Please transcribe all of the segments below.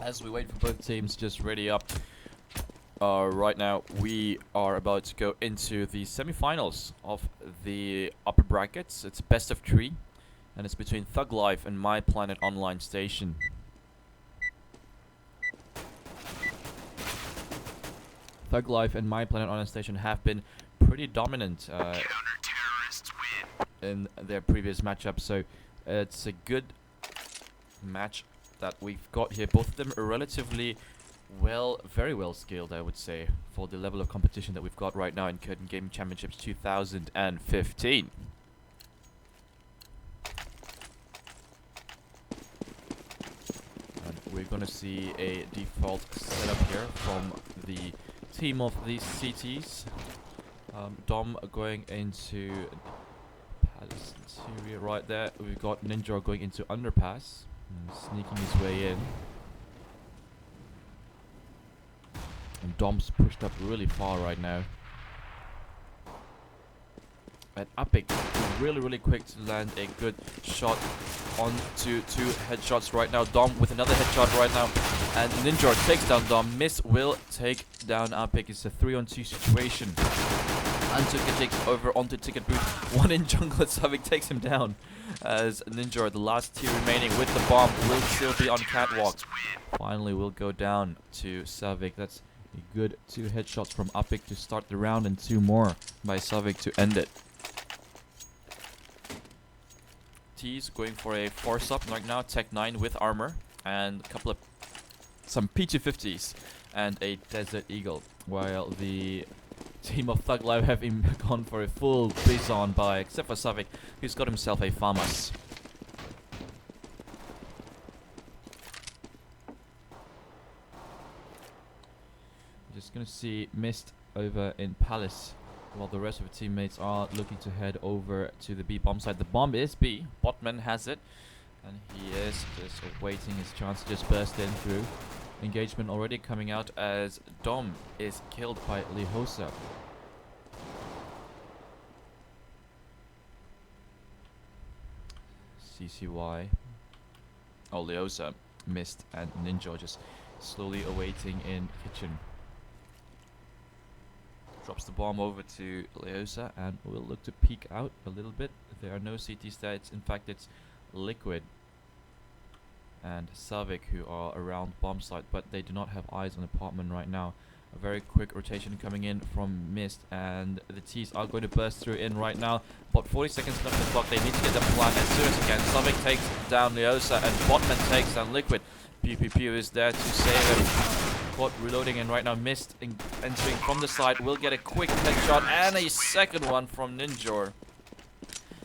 As we wait for both teams just ready up, right now we are about to go into the semi-finals of the upper brackets. It's best of 3, and it's between Thug Life and My Planet Online Station. Thug Life and My Planet Online Station have been pretty dominant in their previous matchup, so it's a good match that we've got here. Both of them are relatively very well scaled, I would say, for the level of competition that we've got right now in Curtin Gaming Championships 2015. And we're gonna see a default setup here from the team of these CTs. Dom going into Palace Interior right there. We've got Ninja going into Underpass, sneaking his way in. And Dom's pushed up really far right now. And Apik really quick to land a good shot onto 2 headshots right now. Dom with another headshot right now. And Ninja takes down Dom. Miss will take down Apik. It's a 3-on-2 situation. Antuka takes over onto Ticket Booth. One in jungle, Savik takes him down. As Ninja, the last tier remaining with the bomb, will still be on catwalk. Finally will go down to Savik. That's a good 2 headshots from Apik to start the round, and 2 more by Savik to end it. T's going for a force up right now, Tech 9 with armor, and a couple of some P250s and a Desert Eagle, while the team of Thug Life have gone for a full Bizon buy, except for Savik, who's got himself a FAMAS. Just gonna see Mist over in Palace, while the rest of the teammates are looking to head over to the B bomb site. The bomb is B. Botman has it, and he is just awaiting his chance to just burst in through. Engagement already coming out as Dom is killed by Lihosa. CCY. Oh, Lihosa, Mist, and Ninja just slowly awaiting in kitchen. Drops the bomb over to Lihosa and will look to peek out a little bit. There are no CT stats. In fact, it's Liquid and Savik who are around bomb site, but they do not have eyes on apartment right now. A very quick rotation coming in from Mist, and the T's are going to burst through in right now. About 40 seconds left on the clock. They need to get the plan as soon as they can. Savik takes down Lihosa and Botman takes down Liquid. PPP is there to save him. Caught reloading in right now. Mist entering from the side. Will get a quick headshot and a second one from Ninja.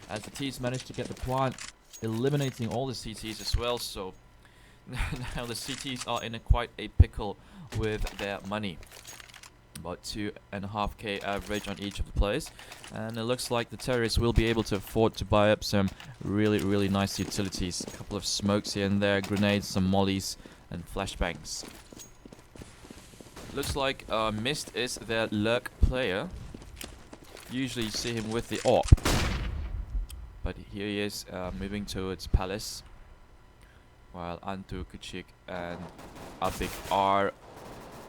As the T's manage to get the plant, eliminating all the CTs as well. So now the CTs are in quite a pickle with their money. About 2.5k average on each of the players. And it looks like the terrorists will be able to afford to buy up some really nice utilities. A couple of smokes here and there, grenades, some mollies, and flashbangs. Looks like Mist is their lurk player. Usually you see him with the AWP. But here he is moving towards Palace. While Antu, Kuchik and Apik are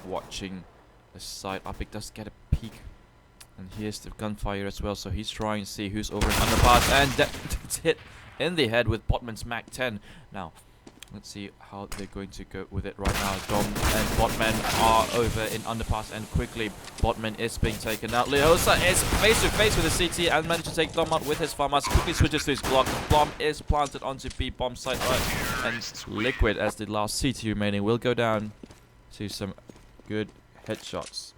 watching the side. Apik does get a peek. And here's the gunfire as well. So he's trying to see who's over in underpass. And that's hit in the head with Botman's Mac 10. Now, let's see how they're going to go with it right now. Dom and Botman are over in underpass, and quickly Botman is being taken out. Lihosa is face to face with the CT and managed to take Dom out with his FAMAS. Quickly switches to his Glock. The bomb is planted onto B bomb site. And Liquid, as the last CT remaining, will go down to some good headshots.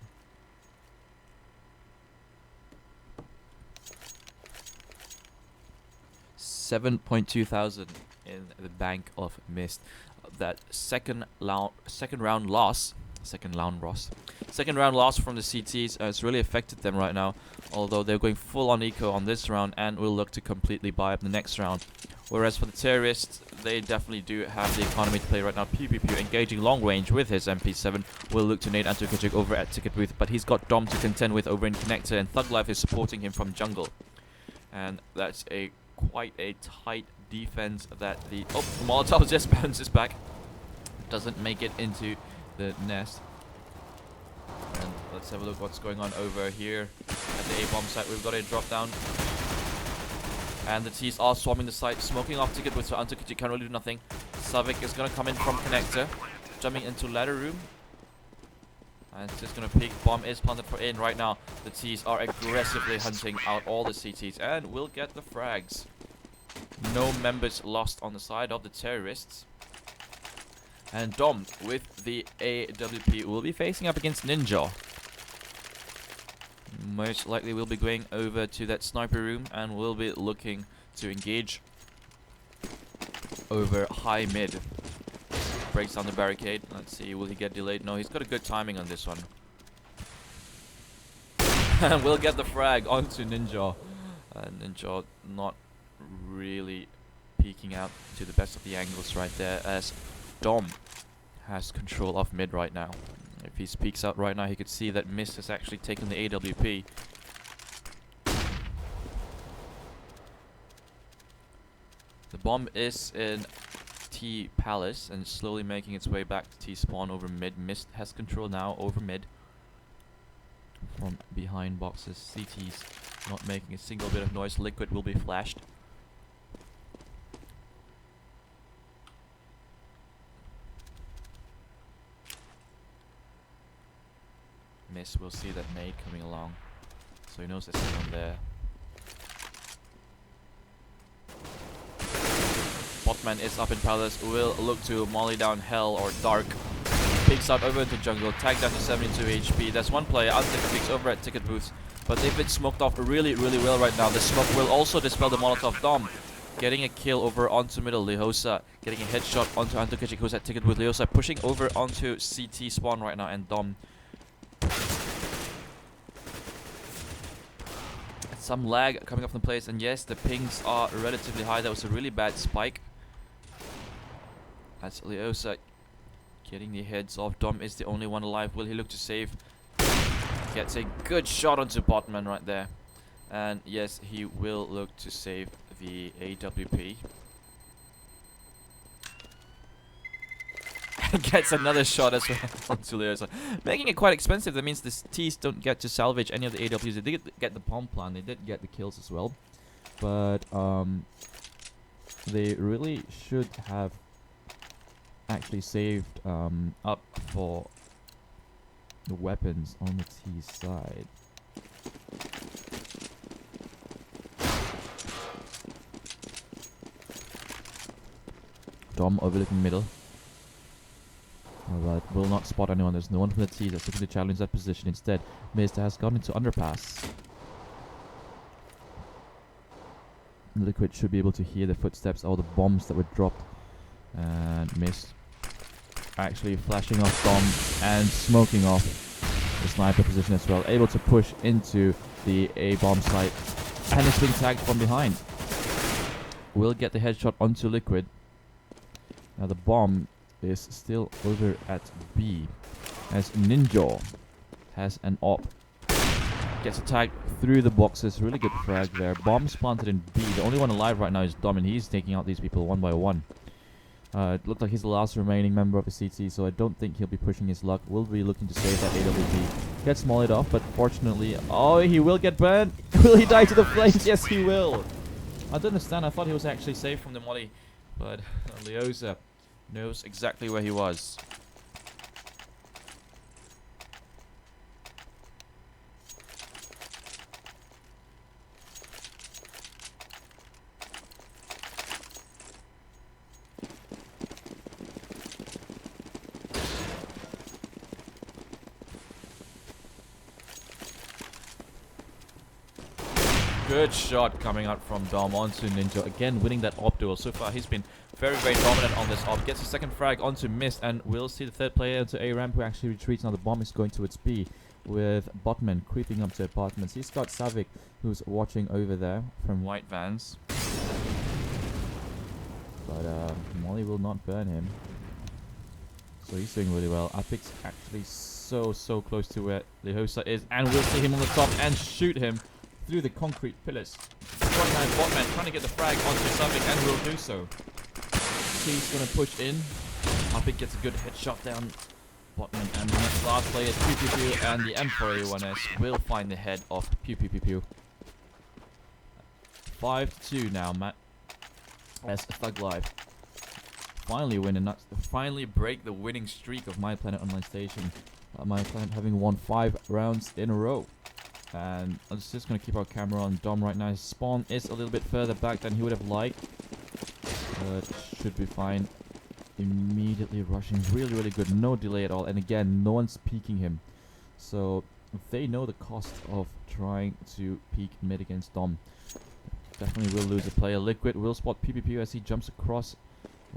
$7.2 thousand in the bank of Mist. That second round loss from the CTs has really affected them right now, although they're going full on eco on this round and will look to completely buy up the next round. Whereas for the terrorists, they definitely do have the economy to play right now. PPP engaging long range with his MP7 will look to nade Antukachik over at Ticket Booth, but he's got Dom to contend with over in Connector, and Thug Life is supporting him from jungle. And that's quite a tight defense that the Molotov just bounces back. doesn't make it into the nest. And let's have a look what's going on over here at the A-bomb site. We've got a drop down. And the T's are swarming the site, smoking off ticket booths, so Antukic can't really do nothing. Savik is going to come in from connector, jumping into ladder room. And it's just going to peek. Bomb is planted for in right now. The T's are aggressively hunting out all the CTs and will get the frags. No members lost on the side of the terrorists. And Dom with the AWP will be facing up against Ninja. Most likely we'll be going over to that sniper room and we'll be looking to engage over high mid. Breaks down the barricade. Let's see, will he get delayed? No, he's got a good timing on this one. And we'll get the frag onto Ninja. Ninja not really peeking out to the best of the angles right there, as Dom has control of mid right now. If he speaks out right now, he could see that Mist has actually taken the AWP. The bomb is in T Palace and slowly making its way back to T spawn over mid. Mist has control now over mid. From behind boxes, CT's not making a single bit of noise. Liquid will be flashed. Miss will see that nade coming along, so he knows there's someone there. Botman is up in Palace, will look to molly down Hell or Dark. Peeks out over into jungle, tagged down to 72 HP. There's one player, Antik peeks over at ticket booths, but they've been smoked off really well right now. The smoke will also dispel the Molotov. Dom getting a kill over onto middle. Lehosa getting a headshot onto Antukic, who's at ticket booth. Lehosa pushing over onto CT spawn right now, and Dom. Some lag coming up from place, and yes, the pings are relatively high. That was a really bad spike. That's Leosa getting the heads off. Dom is the only one alive. Will he look to save? Gets a good shot onto Botman right there. And yes, he will look to save the AWP. Gets another shot as well onto Leosa. Making it quite expensive. That means the T's don't get to salvage any of the AWPs. They did get the bomb plan. They did get the kills as well. But they really should have actually saved up for the weapons on the T side. Dom overlooking middle. But will not spot anyone. There's no one from the T that's looking to challenge that position. Instead, Mist has gone into underpass. Liquid should be able to hear the footsteps or the bombs that were dropped. And Mist actually flashing off Dom and smoking off the sniper position as well. Able to push into the A-bomb site. And it's being tagged from behind. Will get the headshot onto Liquid. Now the bomb is still over at B, as Ninja has an op. Gets attacked through the boxes. Really good frag there. Bombs planted in B. The only one alive right now is Dom, and he's taking out these people one by one. It looked like he's the last remaining member of the CT, so I don't think he'll be pushing his luck. Will be looking to save that AWP. Gets mollied off, but fortunately... Oh, he will get burned! Will he die to the flames? Yes, he will! I don't understand. I thought he was actually safe from the molly, but Leosa knows exactly where he was. Good shot coming out from Dom onto Ninja. Again, winning that op duel. So far, he's been very dominant on this op. Gets a second frag onto Mist, and we'll see the third player into A ramp who actually retreats. Now the bomb is going towards B, with Botman creeping up to apartments. He's got Savik, who's watching over there from White Vans. But Molly will not burn him. So he's doing really well. Apic's actually so close to where Lehosa is, and we'll see him on the top and shoot him through the concrete pillars. Botman trying to get the frag onto Savik, and will do so. He's going to push in. Upik gets a good headshot down Botman, and the next last player is Pew Pew Pew, and the M4A1S will find the head of Pew Pew Pew Pew. 5-2 now, Matt. As Thug Life finally win and finally break the winning streak of My Planet Online Station. My Planet having won 5 rounds in a row. And I'm just going to keep our camera on Dom right now. His spawn is a little bit further back than he would have liked, but should be fine. Immediately rushing, really good, no delay at all. And again, no one's peeking him, so they know the cost of trying to peek mid against Dom. Definitely will lose a player. Liquid will spot PPP as he jumps across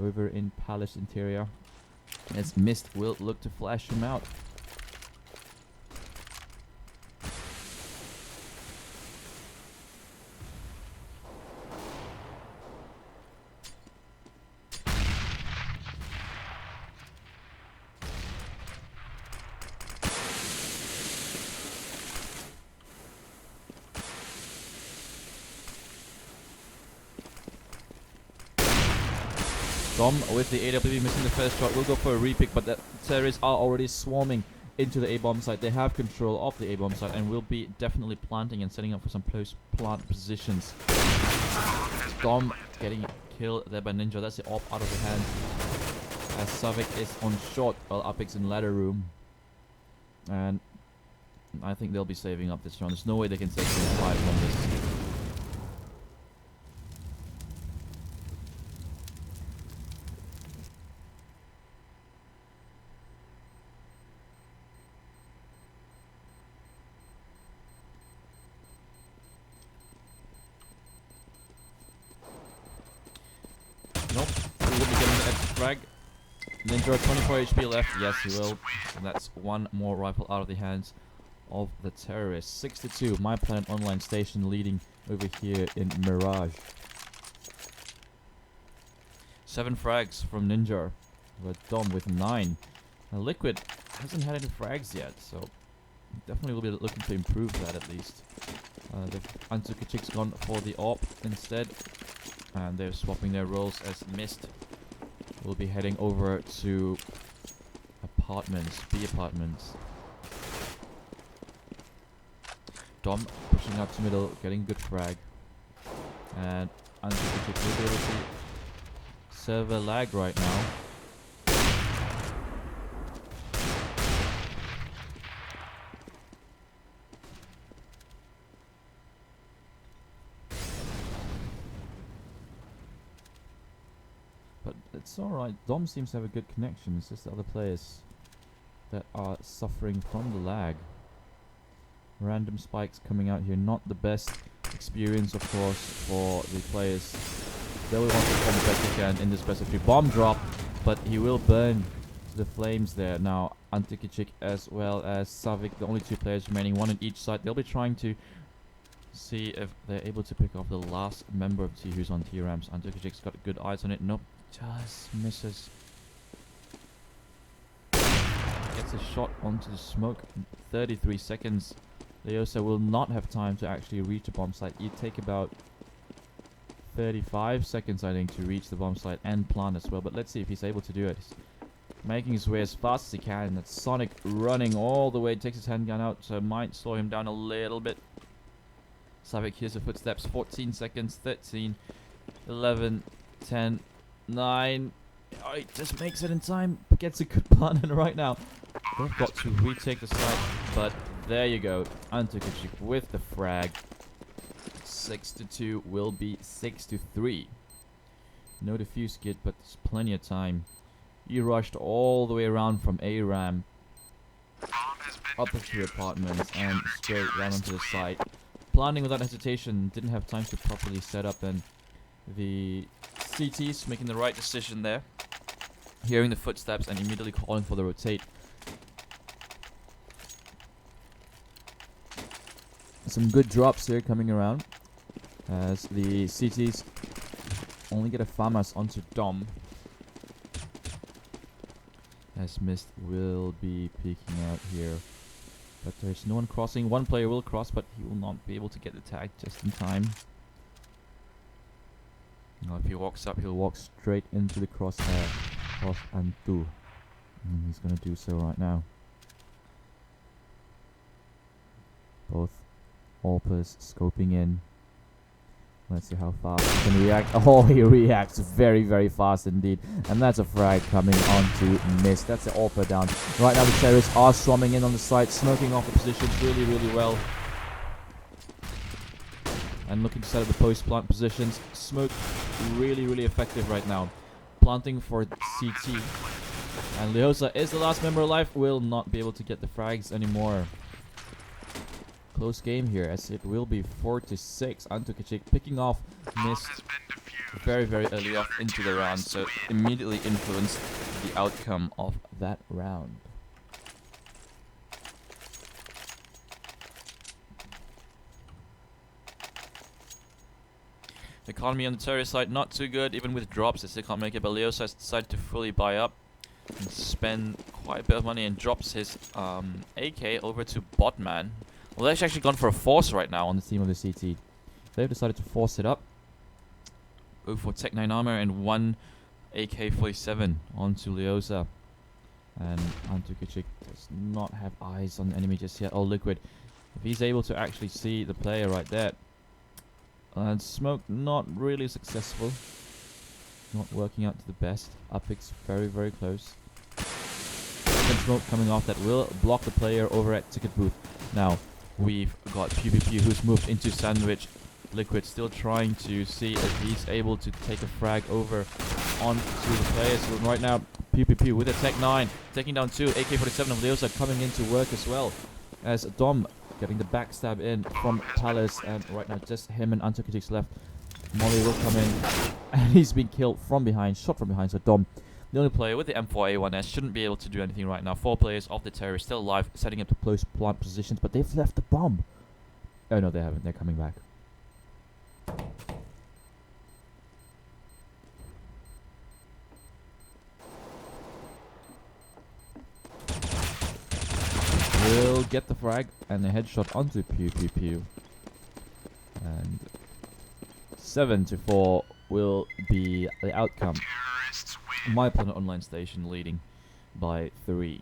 over in Palace interior. As Mist will look to flash him out. Dom with the AWP missing the first shot will go for a repick, but the terrorists are already swarming into the A-bomb site. They have control of the A-bomb site and will be definitely planting and setting up for some post-plant positions. Dom getting killed there by Ninja. That's the AWP out of the hand. As Savik is on short while Upik's in ladder room. And I think they'll be saving up this round. There's no way they can save 5 from this. Nope, he will be getting the extra frag. Ninja 24 HP left. Yes, he will. And that's one more rifle out of the hands of the terrorists. 6-2. My Planet Online Station leading over here in Mirage. 7 frags from Ninja. But Dom with 9. Now Liquid hasn't had any frags yet, so definitely will be looking to improve that at least. The Antukachik's gone for the AWP instead. And they're swapping their roles as Mist will be heading over to apartments, B apartments. Dom pushing up to middle, getting good frag. And Antukachik will be able to server lag right now. But it's alright. Dom seems to have a good connection. It's just the other players that are suffering from the lag. Random spikes coming out here. Not the best experience, of course, for the players. They will want to perform the best they can in this best of 3. Bomb drop, but he will burn to the flames there. Now, Antukachik as well as Savik, the only 2 players remaining, 1 on each side. They'll be trying to see if they're able to pick off the last member of T who's on T-Ramps. Antukachik's got good eyes on it. Nope. Just misses. Gets a shot onto the smoke. 33 seconds. Leosa will not have time to actually reach a bomb site. You take about 35 seconds, I think, to reach the bomb site and plant as well. But let's see if he's able to do it. He's making his way as fast as he can. That's Sonic running all the way. Takes his handgun out, so it might slow him down a little bit. Savik hears the footsteps. 14 seconds. 13. 11. 10. 9. Oh, he just makes it in time. Gets a good plant in right now. They've got to retake the site, but there you go. Antukachik with the frag. 6-2 will be 6-3. No defuse kit, but there's plenty of time. He rushed all the way around from A-Ram up to apartments and straight down onto the site. Planning without hesitation. Didn't have time to properly set up, and the CT's making the right decision there. Hearing the footsteps and immediately calling for the rotate. Some good drops here coming around as the CT's only get a FAMAS onto Dom. As Mist will be peeking out here. But there's no one crossing. One player will cross, but he will not be able to get the tag just in time. Now if he walks up, he'll walk straight into the crosshair. of Antu. And he's going to do so right now. Both Alpers scoping in. Let's see how fast he can react. Oh, he reacts very, very fast indeed. And that's a frag coming on to miss. That's the Alper down. Right now the terrorists are swarming in on the side, smoking off the positions really, really well. And looking to set up the post-plant positions. Smoke really, really effective right now. Planting for CT. And Leosa is the last member alive. Will not be able to get the frags anymore. Close game here as it will be 4-6. Antukicic picking off missed very, very early off into the round. So immediately influenced the outcome of that round. The economy on the terrorist side not too good, even with drops as they can't make it. But Leosa has decided to fully buy up and spend quite a bit of money and drops his AK over to Botman. Well, they've actually gone for a force right now on the team of the CT. They've decided to force it up. Go for Tech 9 armor and one AK-47 onto Leosa. And Antukicic does not have eyes on the enemy just yet. Oh, Liquid. If he's able to actually see the player right there. And Smoke not really successful. Not working out to the best. Upix very, very close. Second smoke coming off that will block the player over at Ticket Booth. Now, we've got PvP who's moved into Sandwich. Liquid still trying to see if he's able to take a frag over onto the players. So right now, PvP with a Tech 9, taking down 2. AK-47 of Leosa coming into work as well. As Dom getting the backstab in from Palace. And right now, just him and Antukicic left. Molly will come in. And he's been killed from behind, shot from behind. So Dom, the only player with the M4A1S, shouldn't be able to do anything right now. 4 players of the terrorists still alive, setting up the close plant positions, but they've left the bomb. Oh no, they haven't. They're coming back. Will get the frag and a headshot onto Pew Pew Pew. And 7-4 will be the outcome. My Planet Online Station leading by 3.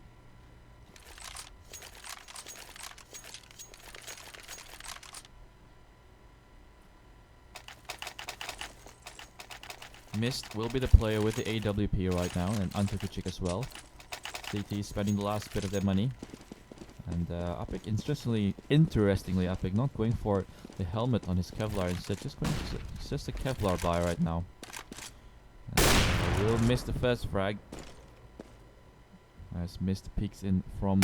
Mist will be the player with the AWP right now, and Antukicic as well. CT spending the last bit of their money. And Apik, interestingly, Apik not going for the helmet on his Kevlar, instead just going to just a Kevlar buy right now. Will miss the first frag. As Mist peeks in from...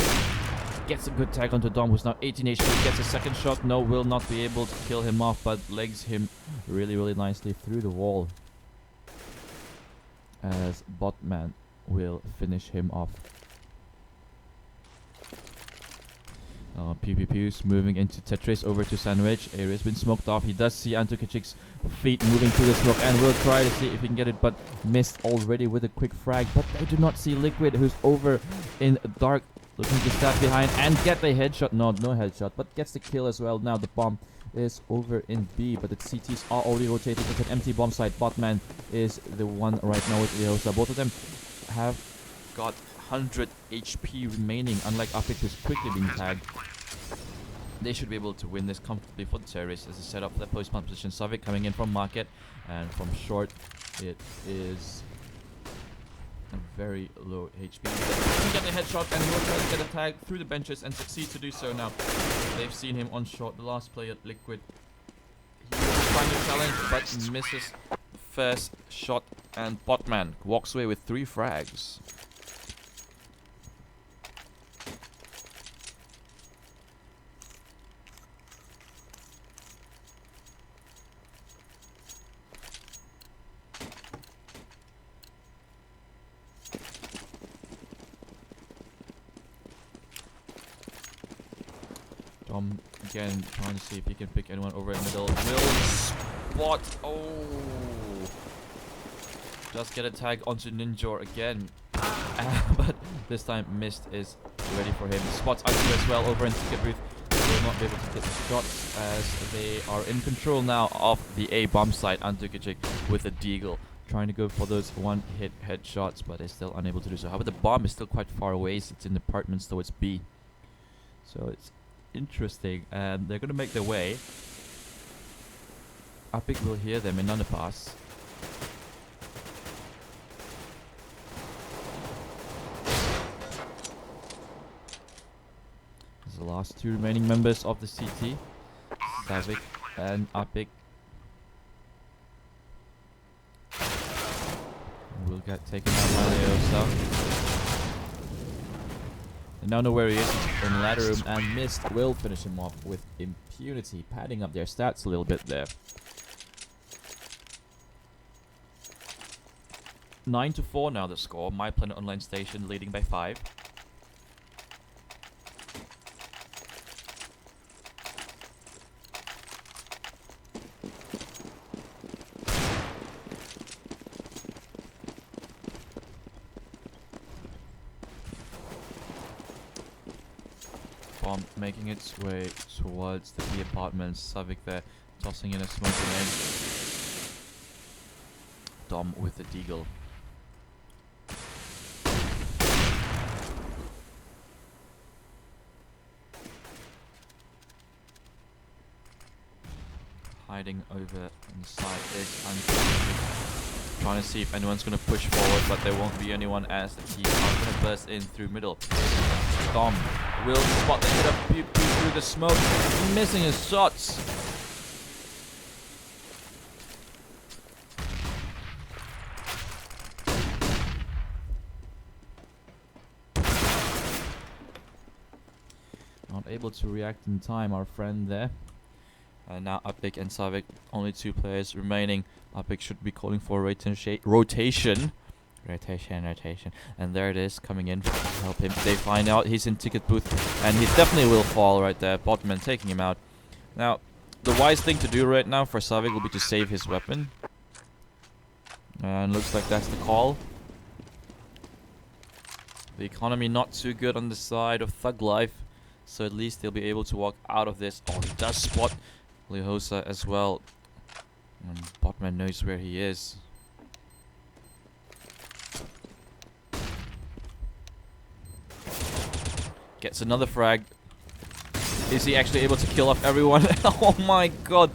Gets a good tag onto Dom, who's now 18 HP. Gets a second shot. No, will not be able to kill him off, but legs him really, really nicely through the wall. As Botman will finish him off. PvP's moving into Tetris over to Sandwich. Area's been smoked off. He does see Antukicic's feet moving through the smoke and will try to see if he can get it, but missed already with a quick frag. But they do not see Liquid, who's over in dark, looking to stab behind and get the headshot. No headshot, but gets the kill as well. Now the bomb is over in B, but the CTs are already rotating with an empty bomb site. Botman is the one right now with Leosa. Both of them have got 100 HP remaining, unlike Apik, who's quickly being tagged. They should be able to win this comfortably for the terrorists as they set up their post-plant position. Savik coming in from market, and from short it is a very low HP. He get the headshot and will try to get a tag through the benches and succeed to do so now. They've seen him on short, the last player at Liquid. He was trying to challenge but misses the first shot, and Botman walks away with 3 frags. Again, trying to see if he can pick anyone over in the middle. Will spot. Oh, just get a tag onto Ninjor again. But this time Mist is ready for him. Spots Antu as well over in Ticket Booth. Will not be able to get the shots as they are in control now of the A bomb site. Antukicic with a deagle trying to go for those one-hit headshots, but they're still unable to do so. However, the bomb is still quite far away. So it's in apartments towards B. So it's interesting, and they're gonna make their way. Epic will hear them in underpass. There's the last two remaining members of the CT, Savik and Epic. Will get taken out by Leosa. They now know where he is. He's in ladder room, and Mist will finish him off with impunity, padding up their stats a little bit there. 9-4 now the score. My Planet Online Station leading by 5. Bomb making its way towards the B apartments. Savik there tossing in a smoke grenade. Dom with the deagle. Hiding over on the side is unfortunate. Trying to see if anyone's going to push forward, but there won't be anyone as the team are going to burst in through middle. Dom will spot the hit of Pew Pew through the smoke, missing his shots. Not able to react in time, our friend there. Now Epic and Savik, only 2 players remaining. Epic should be calling for rotation. And there it is, coming in to help him. They find out he's in ticket booth, and he definitely will fall right there. Botman taking him out. Now, the wise thing to do right now for Savik will be to save his weapon. And looks like that's the call. The economy not too good on the side of Thug Life, so at least he'll be able to walk out of this. Oh, he does spot Lehosa as well. And Botman knows where he is. Gets another frag. Is he actually able to kill off everyone? Oh my god.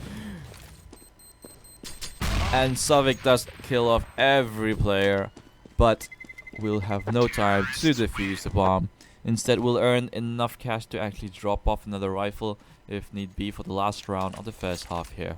And Savik does kill off every player, but we'll have no time to defuse the bomb. Instead, we'll earn enough cash to actually drop off another rifle if need be for the last round of the first half here.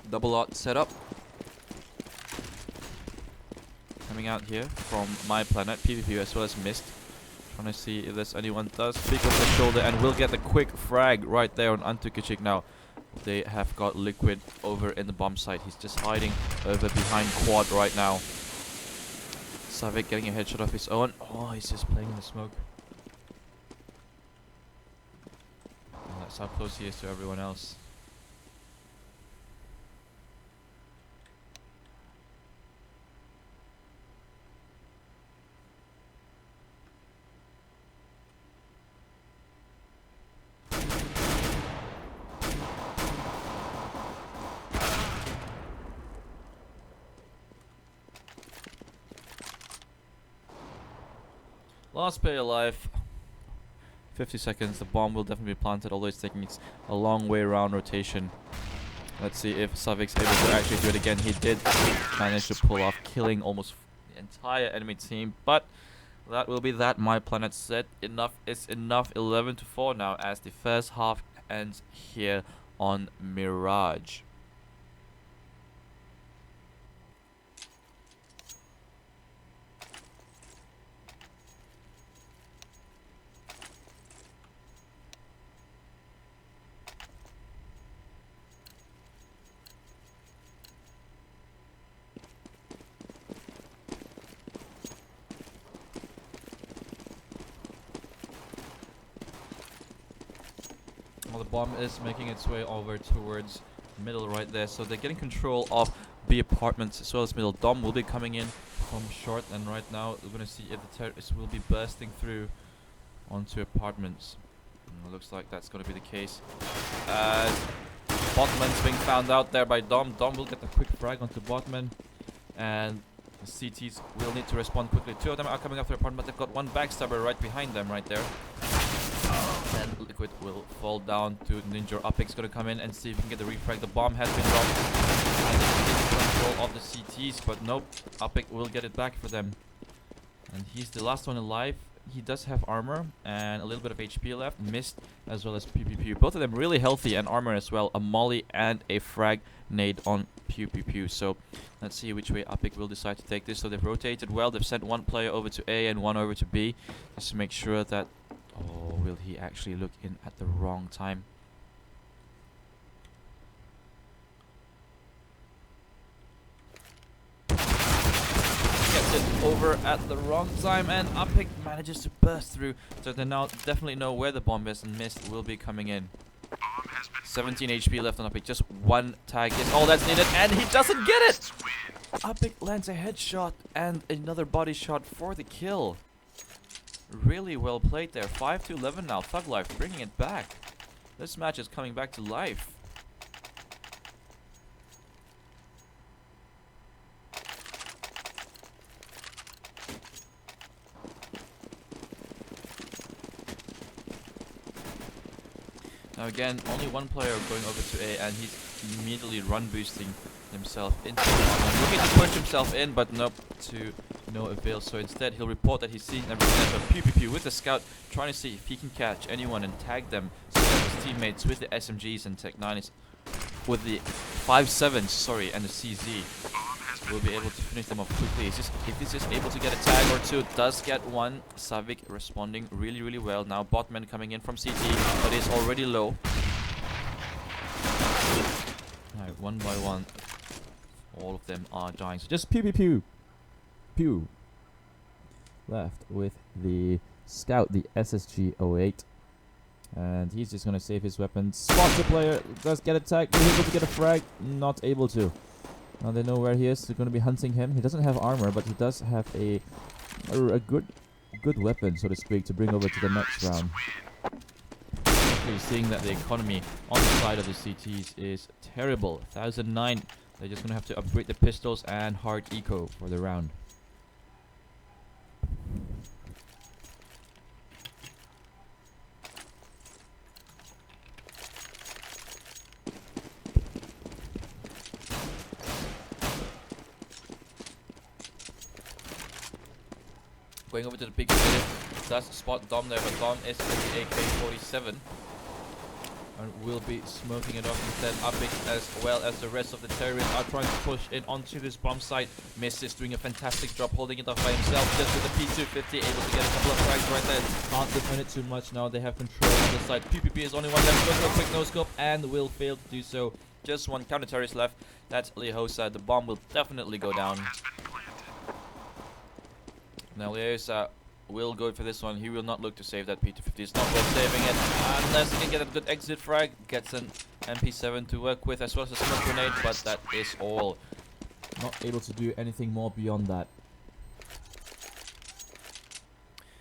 Double lot set up. Coming out here from My Planet, PvP as well as Mist. Trying to see if there's anyone does pick up the shoulder, and we'll get the quick frag right there on Antukachik now. They have got Liquid over in the bomb site. He's just hiding over behind quad right now. Savik getting a headshot of his own. Oh, he's just playing in the smoke. And that's how close he is to everyone else. Last player alive. 50 seconds. The bomb will definitely be planted, although it's taking a long way around rotation. Let's see if Savik's able to actually do it again. He did manage to pull off, killing almost the entire enemy team. But that will be that. My Planet said enough is enough. 11-4 now as the first half ends here on Mirage. Well, the bomb is making its way over towards middle right there, so they're getting control of B apartments as well as middle. Dom will be coming in from short, and right now we're gonna see if the terrorists will be bursting through onto apartments. Looks like that's gonna be the case. Botman's being found out there by Dom. Dom will get a quick frag onto Botman, and the CTs will need to respond quickly. Two of them are coming after apartment. They've got one backstabber right behind them, right there. And Liquid will fall down to Ninja. Upik's gonna come in and see if he can get the refrag. The bomb has been dropped, and it's in control of the CTs, but nope. Upik will get it back for them, and he's the last one alive. He does have armor and a little bit of HP left. Mist as well as Pew Pew Pew. Both of them really healthy and armor as well. A molly and a frag nade on Pew Pew Pew. So let's see which way Upik will decide to take this. So they've rotated well. They've sent one player over to A and one over to B, just to make sure that... Oh, will he actually look in at the wrong time? Over at the wrong time, and Upik manages to burst through, so they now definitely know where the bomb is, and Mist will be coming in. 17 HP left on Upik. Just one tag is all that's needed, and he doesn't get it! Upik lands a headshot and another body shot for the kill. Really well played there. 5-11 now. Thug Life bringing it back. This match is coming back to life. Now again, only one player going over to A, and he's immediately run boosting himself into the bomb. Looking to push himself in, but nope, to no avail. So instead, he'll report that he's seen everything of Pew Pew Pew with the scout, trying to see if he can catch anyone and tag them, so that his teammates with the SMGs and Tech 9s with the 5.7s, sorry, and the CZ will be able to finish them off quickly. If he's just able to get a tag or two, does get one. Savik responding really, really well. Now Botman coming in from CT, but is already low. Alright, one by one, all of them are dying. So just Pew Pew Pew Pew left with the scout, the SSG-08. And he's just gonna save his weapon. Spots the player, does get a tag, is able to get a frag, not able to. Now they know where he is. They're going to be hunting him. He doesn't have armor, but he does have a good weapon, so to speak, to bring over to the next round. Actually, seeing that the economy on the side of the CTs is terrible. 1009. They're just going to have to upgrade the pistols and hard eco for the round. Going over to the big unit, does spot Dom there, but Dom is with the AK-47 and will be smoking it off instead. Upik as well as the rest of the terrorists are trying to push in onto this bomb site. Mist is doing a fantastic job holding it off by himself, just with the P250, able to get a couple of frags right there. Can't defend it too much now, they have control on the side. PPP is only one left, goes for a quick no-scope and will fail to do so. Just one counter-terrorist left, that's Lehosa. The bomb will definitely go down. Now Leosa will go for this one. He will not look to save that P250. It's not worth saving it unless he can get a good exit frag. Gets an MP7 to work with as well as a smoke grenade, but that is all. Not able to do anything more beyond that.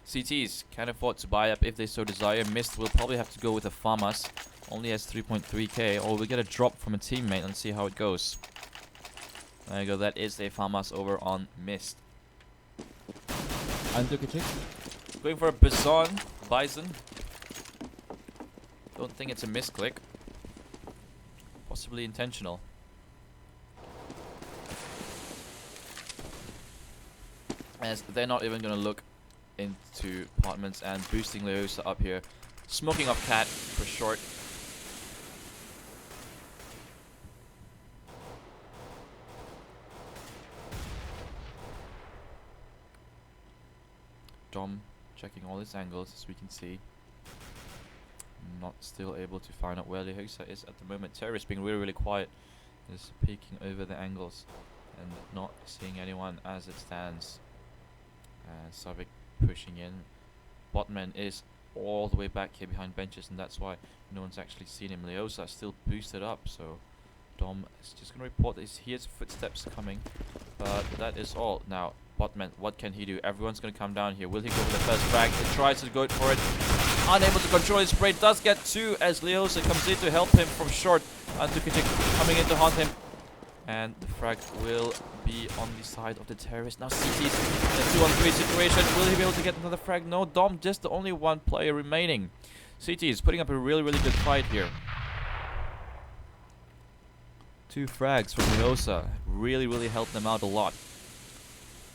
CTs can afford to buy up if they so desire. Mist will probably have to go with a FAMAS. Only has 3.3k, or we'll get a drop from a teammate and see how it goes. There you go, that is a FAMAS over on Mist. Going for a Bison. Don't think it's a misclick. Possibly intentional. As they're not even going to look into apartments, and boosting Leosa up here. Smoking off Cat for short. Dom checking all his angles, as we can see. Not still able to find out where Lehosa is at the moment. Terrorist being really, really quiet. Is peeking over the angles and not seeing anyone as it stands. Savik pushing in. Botman is all the way back here behind benches, and that's why no one's actually seen him. Leosa still boosted up, so Dom is just going to report that he hears footsteps coming, but that is all. Now, Botman, what can he do? Everyone's gonna come down here. Will he go for the first frag? He tries to go for it. Unable to control his spray. Does get 2 as Leosa comes in to help him from short. Antukic coming in to haunt him. And the frag will be on the side of the terrorist. Now CT's in a 2-on-3 situation. Will he be able to get another frag? No, Dom, just the only one player remaining. CT is putting up a really good fight here. 2 frags from Leosa. Really helped them out a lot.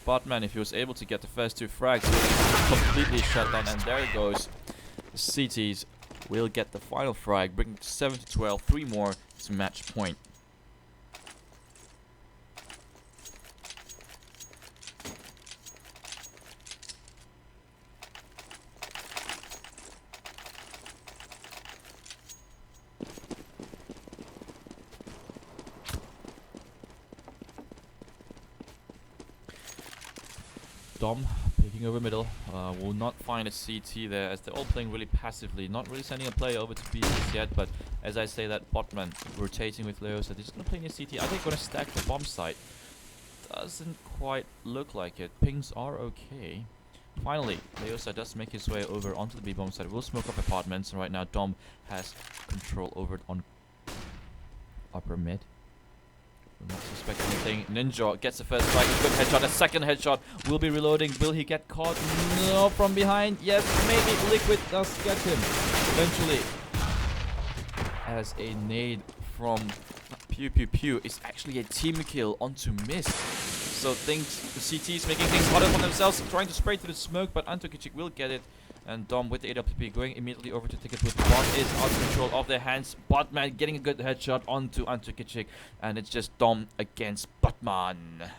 Botman, if he was able to get the first 2 frags, will be completely shut down. And there it goes. The CTs will get the final frag, bringing it to 7-12. 3 more to match point. Dom picking over middle, will not find a CT there as they're all playing really passively, not really sending a player over to B just yet, but as I say that, Botman rotating with Leosa, they're just going to play near CT. Are they going to stack the bomb site? Doesn't quite look like it. Pings are okay. Finally, Leosa does make his way over onto the B bomb site. Will smoke up apartments, and right now Dom has control over it on upper mid. Will not suspect anything. Ninja gets the first strike. A good headshot. A second headshot. Will be reloading. Will he get caught? No, from behind. Yes, maybe. Liquid does get him. Eventually. As a nade from Pew Pew Pew is actually a team kill onto Mist. So the CT's making things harder for themselves. Trying to spray through the smoke, but Antukic will get it. And Dom with the AWP going immediately over to take it with the bomb is out of control of their hands. Botman getting a good headshot onto Antukic. And it's just Dom against Botman.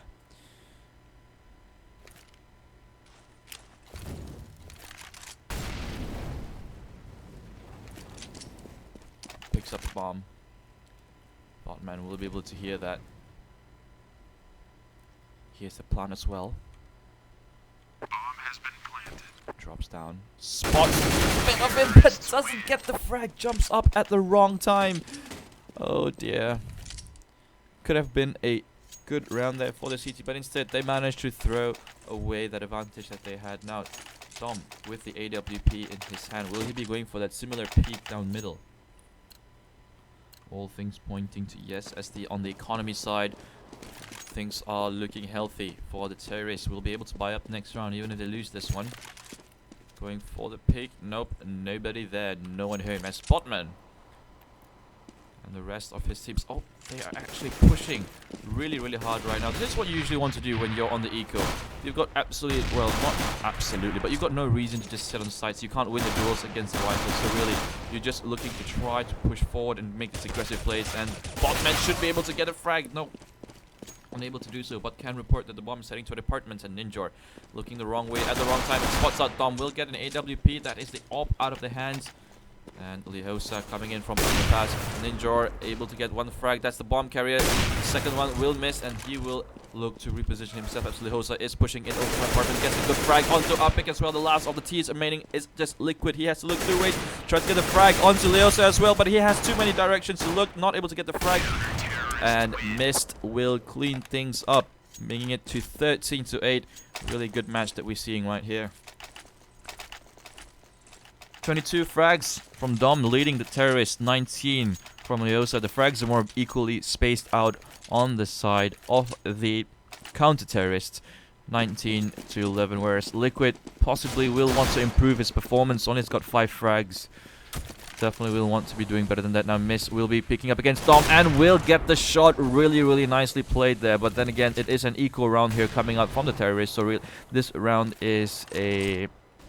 Picks up the bomb. Botman will be able to hear that. Here's the plan as well. Bomb has been planted. Drops down. Spots bit of him, but doesn't get the frag. Jumps up at the wrong time. Oh dear. Could have been a good round there for the CT, but instead they managed to throw away that advantage that they had. Now, Dom with the AWP in his hand. Will he be going for that similar peek down middle? All things pointing to yes, as on the economy side, things are looking healthy for the terrorists. Will be able to buy up next round, even if they lose this one. Going for the peek. Nope, nobody there. No one home. As Botman and the rest of his teams. Oh, they are actually pushing really hard right now. This is what you usually want to do when you're on the eco. You've got absolutely, well, not absolutely, but you've got no reason to just sit on sites. You can't win the duels against the rifles. So really, you're just looking to try to push forward and make these aggressive plays. And Botman should be able to get a frag. No. Unable to do so, but can report that the bomb is heading to apartments, and Ninja looking the wrong way at the wrong time. Spots out Dom. Will get an AWP. That is the AWP out of the hands. And Leosa coming in from underpass. Ninja able to get one frag. That's the bomb carrier. The second one will miss, and he will look to reposition himself as Leosa is pushing in over to apartment. Gets a good frag onto Upik as well. The last of the T's remaining is just Liquid. He has to look through it. Tries to get a frag onto Leosa as well, but he has too many directions to look. Not able to get the frag. And Mist will clean things up, making it to 13-8. Really good match that we're seeing right here. 22 frags from Dom, leading the terrorists. 19 from Leosa. The frags are more equally spaced out on the side of the counter-terrorists. 19-11, whereas Liquid possibly will want to improve his performance. Only has got 5 frags. Definitely will want to be doing better than that. Now Miss will be picking up against Dom and will get the shot. Really nicely played there. But then again, it is an equal round here coming out from the terrorists. So this round is a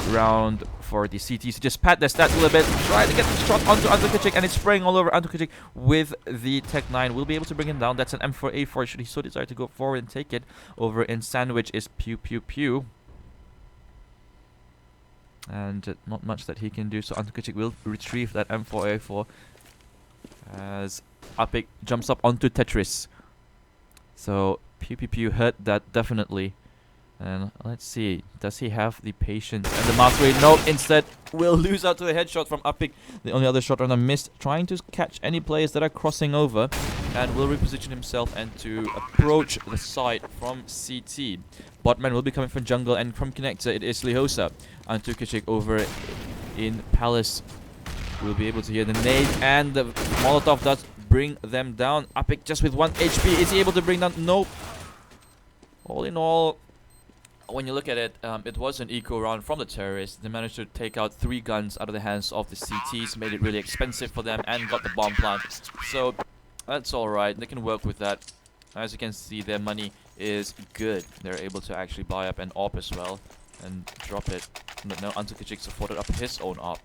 round for the CTs to just pat their stats a little bit. Try to get the shot onto Antukic, and it's spraying all over Antukic with the Tech 9. We'll be able to bring him down. That's an M4A4 should he so desire to go forward and take it. Over in Sandwich is Pew Pew Pew. And not much that he can do, so Antukic will retrieve that M4A4 as Upik jumps up onto Tetris. So Pew Pew Pew hurt that definitely. And let's see, does he have the patience and the mastery? No, instead will lose out to a headshot from Upik. The only other shot runner missed, trying to catch any players that are crossing over, and will reposition himself and to approach the side from CT. Botman will be coming from jungle, and from connector it is Lehosa. And Tukachik over in Palace will be able to hear the nade, and the Molotov does bring them down. Apik just with 1 HP. Is he able to bring down? Nope. All in all, when you look at it, it was an eco round from the terrorists. They managed to take out 3 guns out of the hands of the CTs, made it really expensive for them, and got the bomb plant. So that's alright. They can work with that. As you can see, their money is good. They're able to actually buy up an AWP as well and drop it. But no, Antukachik supported up his own AWP.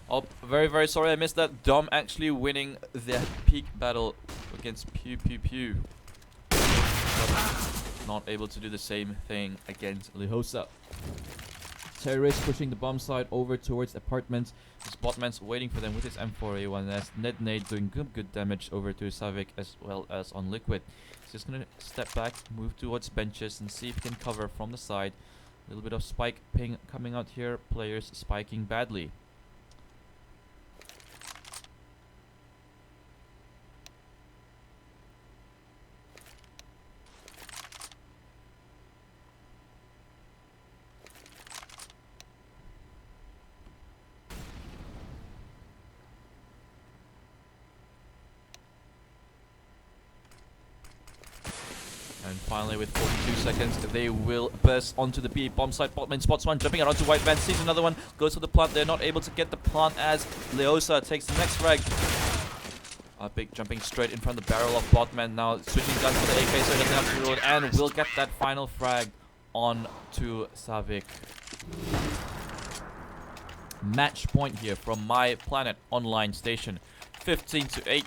Oh, very, very sorry I missed that. Dom actually winning the peak battle against Pew Pew Pew. But not able to do the same thing against Lehosa. Terrorist pushing the bomb site over towards apartments. Spotman's waiting for them with his M4A1 as Ned Nade doing good damage over to Savik as well as on Liquid. He's just gonna step back, move towards benches and see if he can cover from the side. A little bit of spike ping coming out here. Players spiking badly. And finally, with 42 seconds, they will burst onto the B bomb site. Botman spots one, jumping out onto White Van, sees another one, goes for the plant. They're not able to get the plant as Leosa takes the next frag. Big jumping straight in front of the barrel of Botman, now switching guns for the AK so he doesn't have to reload, and will get that final frag on to Savik. Match point here from My Planet Online Station, 15-8.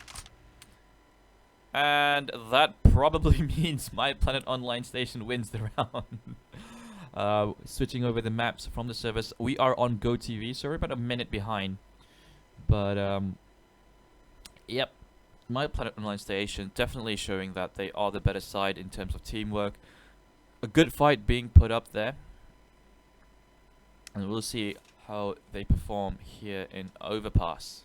And that probably means My Planet Online Station wins the round. Switching over the maps from the service. We are on GoTV, so we're about a minute behind. But, yep. My Planet Online Station definitely showing that they are the better side in terms of teamwork. A good fight being put up there. And we'll see how they perform here in Overpass.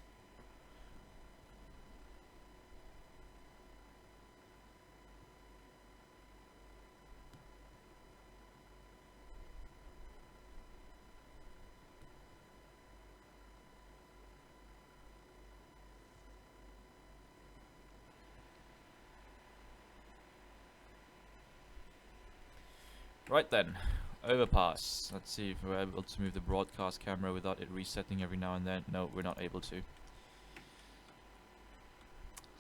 Right then, Overpass. Let's see if we're able to move the broadcast camera without it resetting every now and then. No, we're not able to.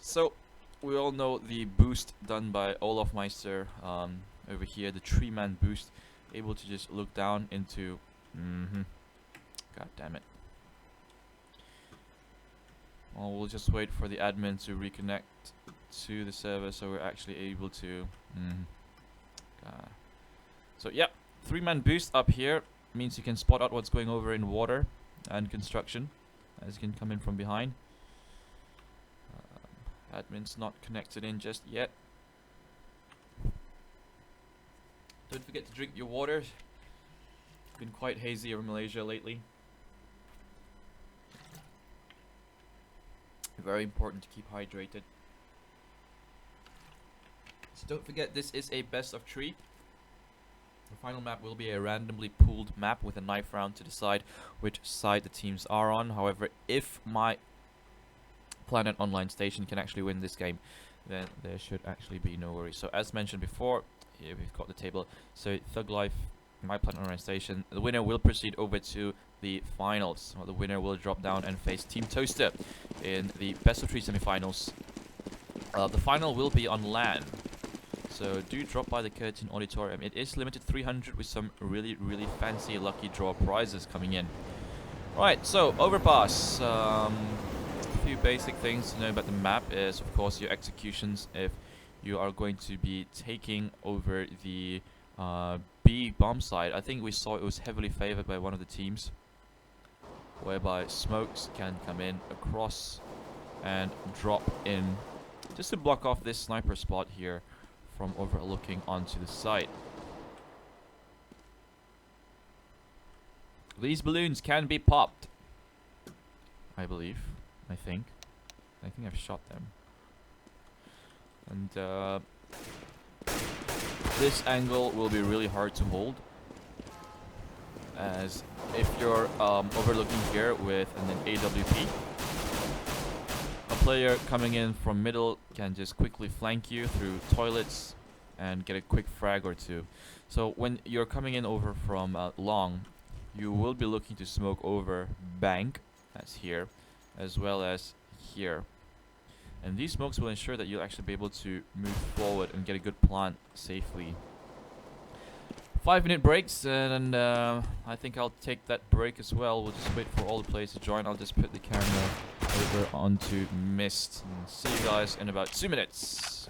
So, we all know the boost done by Olaf Meister over here, the 3-man boost. Able to just look down into... God damn it. Well, we'll just wait for the admin to reconnect to the server so we're actually able to... So yeah, 3-man boost up here means you can spot out what's going over in water and construction, as you can come in from behind. Admin's not connected in just yet. Don't forget to drink your water. It's been quite hazy over Malaysia lately. Very important to keep hydrated. So don't forget, this is a best of 3. The final map will be a randomly pooled map with a knife round to decide which side the teams are on. However, if My Planet Online Station can actually win this game, then there should actually be no worries. So as mentioned before, here we've got the table. So Thug Life, My Planet Online Station, the winner will proceed over to the finals. Well, the winner will drop down and face Team Toaster in the best of 3 semifinals. The final will be on LAN. So do drop by the Curtin Auditorium. It is limited 300 with some really, really fancy lucky draw prizes coming in. Right, so Overpass. A few basic things to know about the map is, of course, your executions if you are going to be taking over the B bomb site. I think we saw it was heavily favored by one of the teams, whereby smokes can come in across and drop in just to block off this sniper spot here from overlooking onto the site. These balloons can be popped, I believe. I think I've shot them. And this angle will be really hard to hold, as if you're overlooking here with an AWP, a player coming in from middle can just quickly flank you through toilets and get a quick frag or two. So when you're coming in over from long, you will be looking to smoke over bank, that's here, as well as here. And these smokes will ensure that you'll actually be able to move forward and get a good plant safely. 5-minute breaks, and I think I'll take that break as well. We'll just wait for all the players to join. I'll just put the camera over onto Mist. And see you guys in about 2 minutes.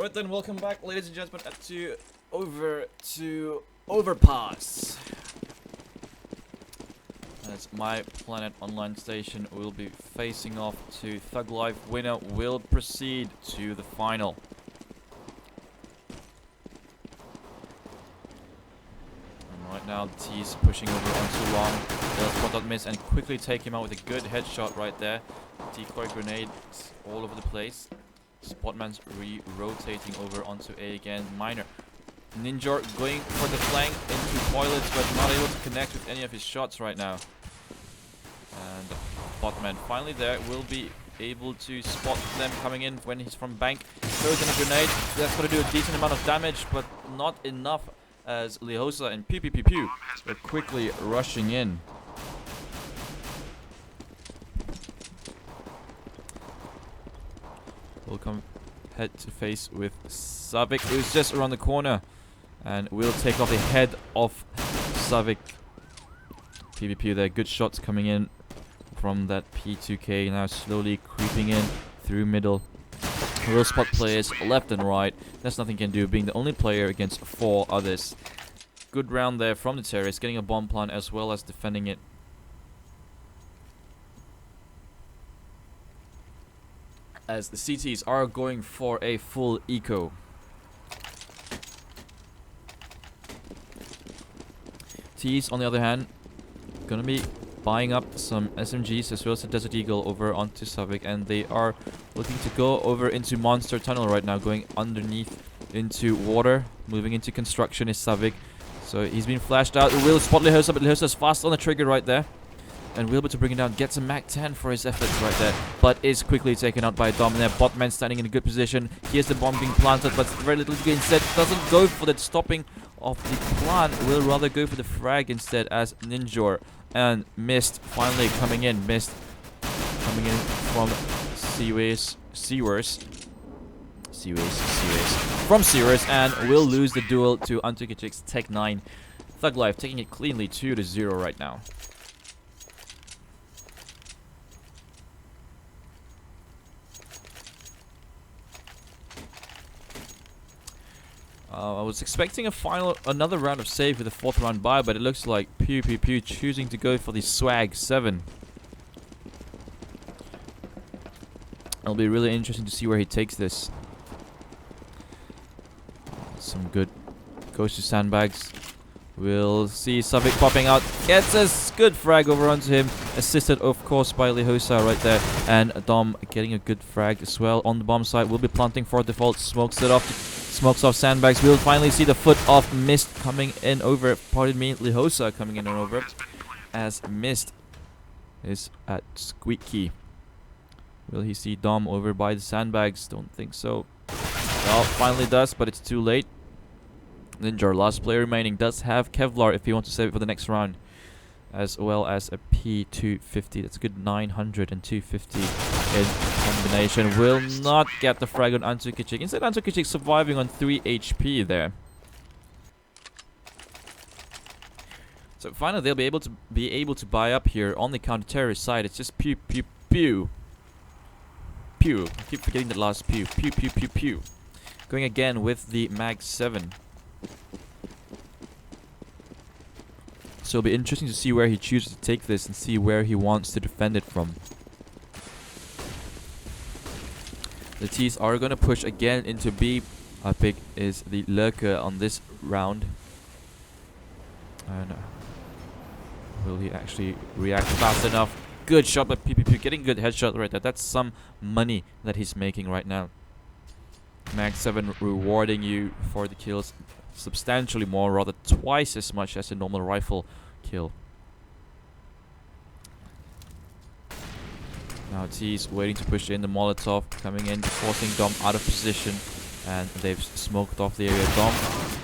Right then, welcome back, ladies and gentlemen, over to Overpass. As My Planet Online Station will be facing off to Thug Life. Winner will proceed to the final. And right now, the T's pushing over onto Long. They'll spot that miss and quickly take him out with a good headshot right there. Decoy grenades all over the place. Spotman's rotating over onto A again. Minor. Ninja going for the flank into toilets, but not able to connect with any of his shots right now. And Botman finally there will be able to spot them coming in when he's from bank. Throws in a grenade. That's going to do a decent amount of damage, but not enough as Lehosa and Pew Pew Pew Pew are quickly rushing in. We'll come head to face with Savik, who's just around the corner. And we'll take off the head of Savik. PvP there, good shots coming in from that P2K. Now slowly creeping in through middle. We'll spot players left and right. There's nothing he can do, being the only player against 4 others. Good round there from the terrorist, getting a bomb plant as well as defending it. As the CTs are going for a full eco. T's, on the other hand, gonna be buying up some SMGs as well as a Desert Eagle over onto Savik, and they are looking to go over into Monster Tunnel right now, going underneath into water. Moving into construction is Savik. So he's been flashed out. Will spot Lehosa, but Lehosa is fast on the trigger right there. And will be able to bring him down, gets a Mac 10 for his efforts right there, but is quickly taken out by Dom. And there, Botman standing in a good position. Here's the bomb being planted, but very little to get instead. Doesn't go for the stopping of the plant, will rather go for the frag instead as Ninjor. And Mist finally coming in. Mist coming in from Sewers. From Sewers, and will lose the duel to Antukicic's Tech 9. Thug Life taking it cleanly 2-0 right now. I was expecting another round of save with a 4th round buy, but it looks like Pew Pew Pew choosing to go for the Swag 7. It'll be really interesting to see where he takes this. Some good goes to sandbags. We'll see Savik popping out. Gets a good frag over onto him. Assisted, of course, by Lehosa right there. And Dom getting a good frag as well on the bomb site. Will be planting for default. Smokes it off. Smokes off sandbags. We'll finally see the foot of Mist coming in over. Pardon me, Lehosa coming in and over. As Mist is at Squeaky. Will he see Dom over by the sandbags? Don't think so. Well, finally does, but it's too late. Ninja, last player remaining, does have Kevlar if he wants to save it for the next round. As well as a P250. That's a good 900 and 250 in combination. Will not get the frag on Antukicic. Instead, Antukicic surviving on 3 HP there. So finally, they'll be able to buy up here on the counter-terrorist side. It's just pew pew pew. Pew. I keep forgetting the last pew. Pew pew pew pew. Going again with the Mag 7. So it'll be interesting to see where he chooses to take this and see where he wants to defend it from. The T's are going to push again into B. Our pick is the Lurker on this round. And will he actually react fast enough? Good shot by PPP, getting good headshot right there. That's some money that he's making right now. Mag 7 rewarding you for the kills substantially more, rather twice as much as a normal rifle kill. Now T's waiting to push in the Molotov, coming in, forcing Dom out of position, and they've smoked off the area. Dom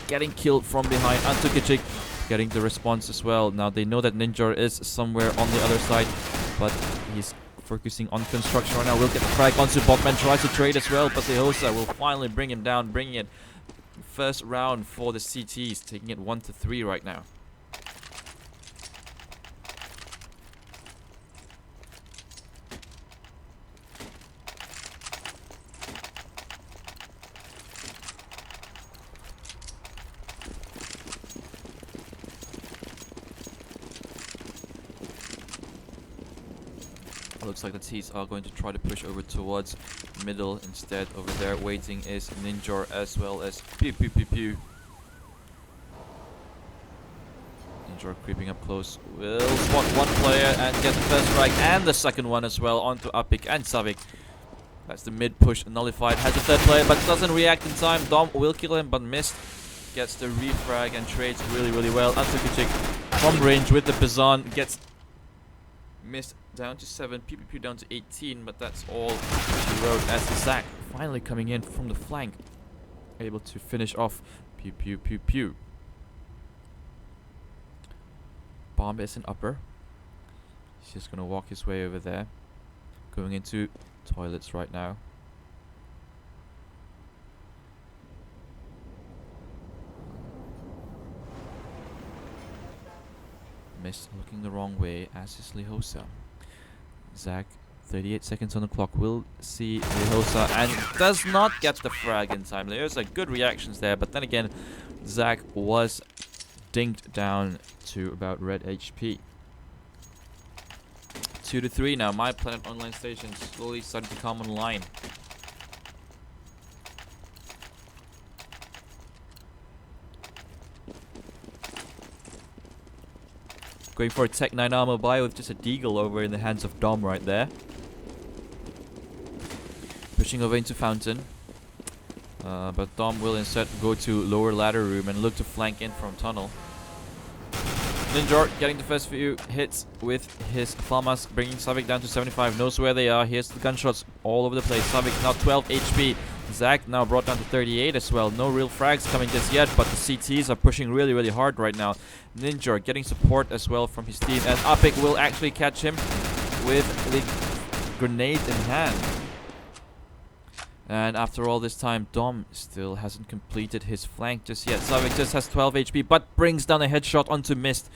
getting killed from behind. Antukicic getting the response as well. Now they know that Ninja is somewhere on the other side, but he's focusing on construction right now. Will get the frag onto Botman, tries to trade as well, but Lehosa will finally bring him down, bringing it first round for the CTs, taking it 1-3 right now. looks like the T's are going to try to push over towards middle instead. Over there waiting is Ninjor as well as Pew Pew Pew Pew. Ninjor creeping up close. Will spot one player and get the first frag and the second one as well onto Apik and Savik. That's the mid push nullified. Has the third player but doesn't react in time. Dom will kill him but missed. Gets the refrag and trades really well. Antukuchik from range with the Bazan gets missed down to 7. PPP down to 18, but that's all she wrote as Zach finally coming in from the flank. Able to finish off Pew Pew Pew Pew. Bomb is in upper. He's just gonna walk his way over there. Going into toilets right now. Missed looking the wrong way as is Lehosa. Zach, 38 seconds on the clock, will see Lehosa and does not get the frag in time. Lehosa, good reactions there, but then again, Zach was dinked down to about red HP. 2-3 now. My Planet Online Station slowly starting to come online. Going for a Tech 9 armor buy with just a Deagle over in the hands of Dom right there. Pushing over into Fountain. But Dom will instead go to lower ladder room and look to flank in from tunnel. Ninjor getting the first few hits with his FAMAS, bringing Savik down to 75. Knows where they are. Here's the gunshots all over the place. Savik now 12 HP. Zach now brought down to 38 as well. No real frags coming just yet, but the CTs are pushing really hard right now. Ninjor getting support as well from his team, and Apik will actually catch him with the grenade in hand. And after all this time, Dom still hasn't completed his flank just yet. Savik just has 12 HP, but brings down a headshot onto Mist.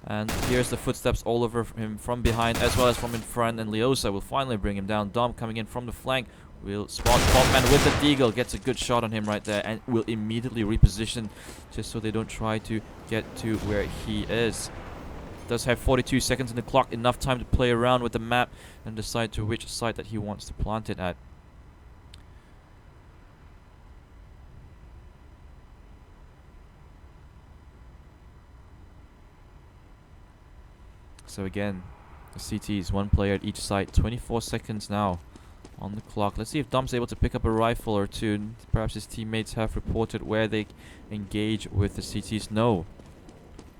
And here's the footsteps all over him from behind as well as from in front, and Leosa will finally bring him down. Dom coming in from the flank will spot Botman with the Deagle, gets a good shot on him right there, and will immediately reposition just so they don't try to get to where he is. Does have 42 seconds in the clock, enough time to play around with the map and decide to which site that he wants to plant it at. So again, the CTs, one player at each site, 24 seconds now on the clock. Let's see if Dom's able to pick up a rifle or two. Perhaps his teammates have reported where they engage with the CTs. No,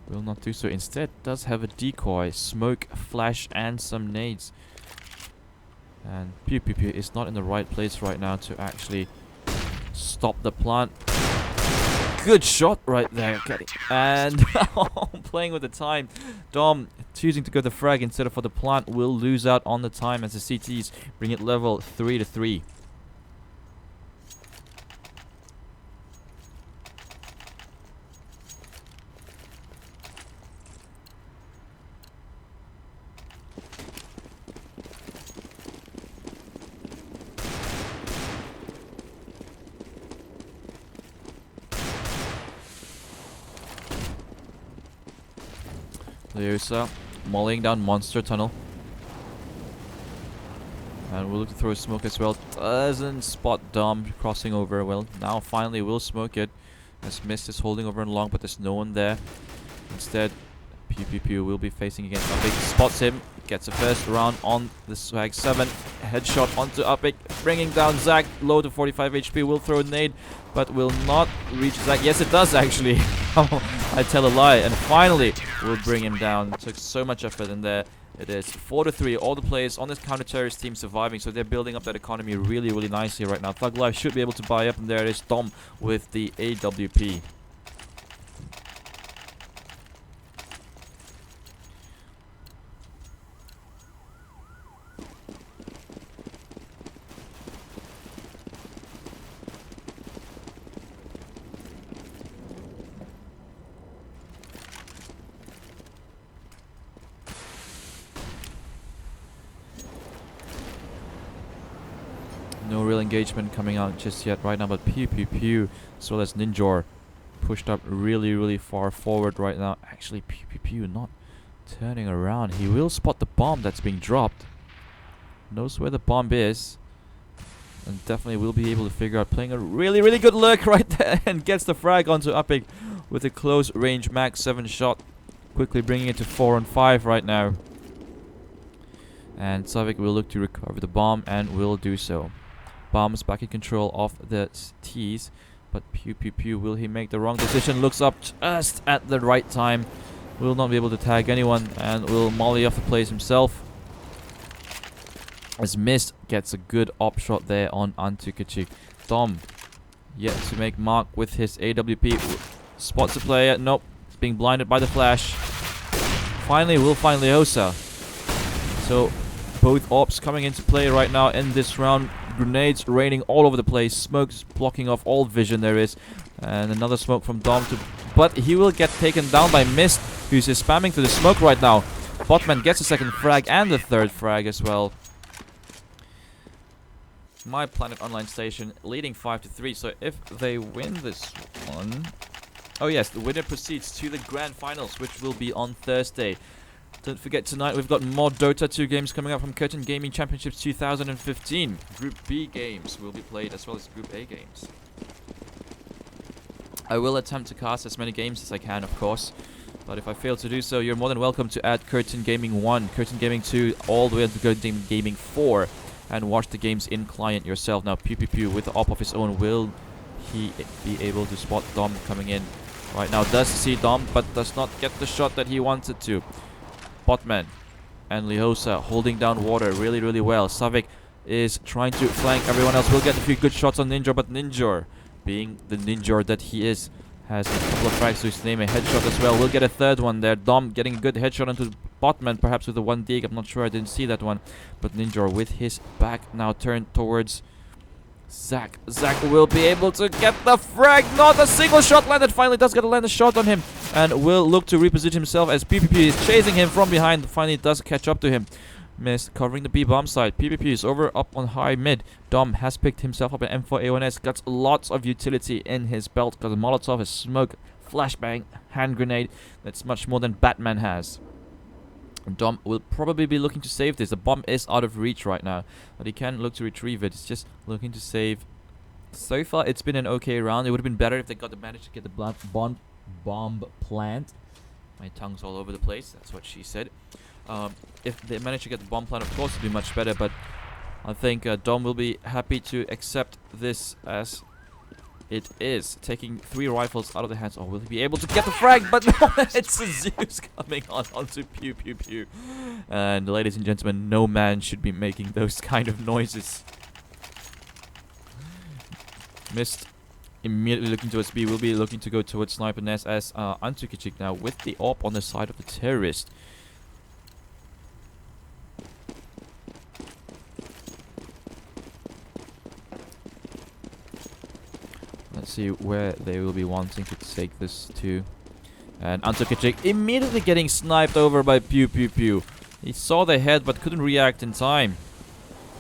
will not do so. Instead, does have a decoy, smoke, flash, and some nades. And Pew Pew Pew is not in the right place right now to actually stop the plant. Good shot right there, Caddy. And playing with the time. Dom choosing to go the frag instead of for the plant will lose out on the time as the CTs bring it level 3-3. Leosa mulling down Monster Tunnel. And we'll look to throw a smoke as well. Doesn't spot Dom crossing over. Well, now finally will smoke it. As Mist is holding over and long, but there's no one there. Instead, Pew Pew Pew will be facing against Apik. Spots him. Gets a first round on the Swag 7. Headshot onto Apik. Bringing down Zach. Low to 45 HP. Will throw a nade, but will not reach Zach. Yes, it does actually. I tell a lie. And finally, will bring him down. It took so much effort in there. It is 4-3. All the players on this counter-terrorist team surviving, so they're building up that economy really nicely right now. Thug Life should be able to buy up, and there it is, Dom with the AWP. No real engagement coming out just yet right now, but Pew Pew Pew as well as Ninjor pushed up really far forward right now. Actually, Pew Pew Pew not turning around. He will spot the bomb that's being dropped. knows where the bomb is. And definitely will be able to figure out, playing a really good lurk right there, and gets the frag onto Upik with a close range Mag 7 shot. Quickly bringing it to 4 on 5 right now. And Savik will look to recover the bomb and will do so. Bombs back in control of the T's. But Pew Pew Pew, will he make the wrong decision? Looks up just at the right time. Will not be able to tag anyone and will molly off the place himself. As Mist gets a good op shot there on Antukachik. Dom yet to make mark with his AWP. Spots the player. Nope. Being blinded by the flash. Finally will find Leosa. So both ops coming into play right now in this round. Grenades raining all over the place. Smokes blocking off all vision there is. And another smoke from Dom to... But he will get taken down by Mist, who's spamming through the smoke right now. Botman gets a second frag and the third frag as well. My Planet Online station leading 5-3. So if they win this one... Oh yes, the winner proceeds to the Grand Finals, which will be on Thursday. Don't forget, tonight we've got more Dota 2 games coming up from Curtin Gaming Championships 2015. Group B games will be played as well as Group A games. I will attempt to cast as many games as I can, of course. But if I fail to do so, you're more than welcome to add Curtin Gaming 1, Curtin Gaming 2, all the way to Curtin Gaming 4. And watch the games in client yourself. Now, Pew Pew Pew with the op of his own, will he be able to spot Dom coming in? Right now does see Dom, but does not get the shot that he wanted to. Botman and Leosa holding down water really well. Savik is trying to flank everyone else. Will get a few good shots on Ninja, but Ninja, being the Ninja that he is, has a couple of frags to his name. A headshot as well. We'll get a third one there. Dom getting a good headshot onto Botman, perhaps with a 1 dig. I'm not sure. I didn't see that one. But Ninja with his back now turned towards Zach. Zach will be able to get the frag. Not a single shot landed. Finally does get to land a shot on him. And will look to reposition himself as PPP is chasing him from behind. Finally does catch up to him. Missed covering the B bomb side. PPP is over up on high mid. Dom has picked himself up an M4A1S. Got lots of utility in his belt. Got a Molotov, a smoke, flashbang, hand grenade. That's much more than Batman has. Dom will probably be looking to save this. The bomb is out of reach right now, but he can look to retrieve it. It's just looking to save. So far, it's been an okay round. It would have been better if they managed to get the bomb plant. My tongue's all over the place. That's what she said. If they manage to get the bomb plant, of course, it'd be much better. But I think Dom will be happy to accept this as it is. Taking 3 rifles out of the hands. Oh, will he be able to get the frag? But no, it's a Zeus coming onto Pew Pew Pew. And ladies and gentlemen, no man should be making those kind of noises. Missed. Immediately looking towards B. Will be looking to go towards Sniper Nest as Antukachik now with the AWP on the side of the terrorist. Let's see where they will be wanting to take this to. And Antukachik immediately getting sniped over by Pew Pew Pew. He saw the head but couldn't react in time.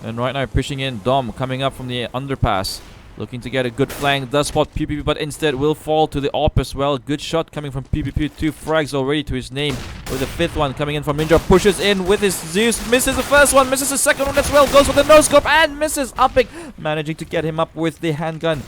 And right now pushing in Dom coming up from the underpass. Looking to get a good flank. Does spot Pew Pew Pew but instead will fall to the AWP as well. Good shot coming from Pew Pew Pew. 2 frags already to his name. With the 5th one coming in from Ninja. Pushes in with his Zeus. Misses the first one. Misses the second one as well. Goes for the no-scope and misses. Upik managing to get him up with the handgun.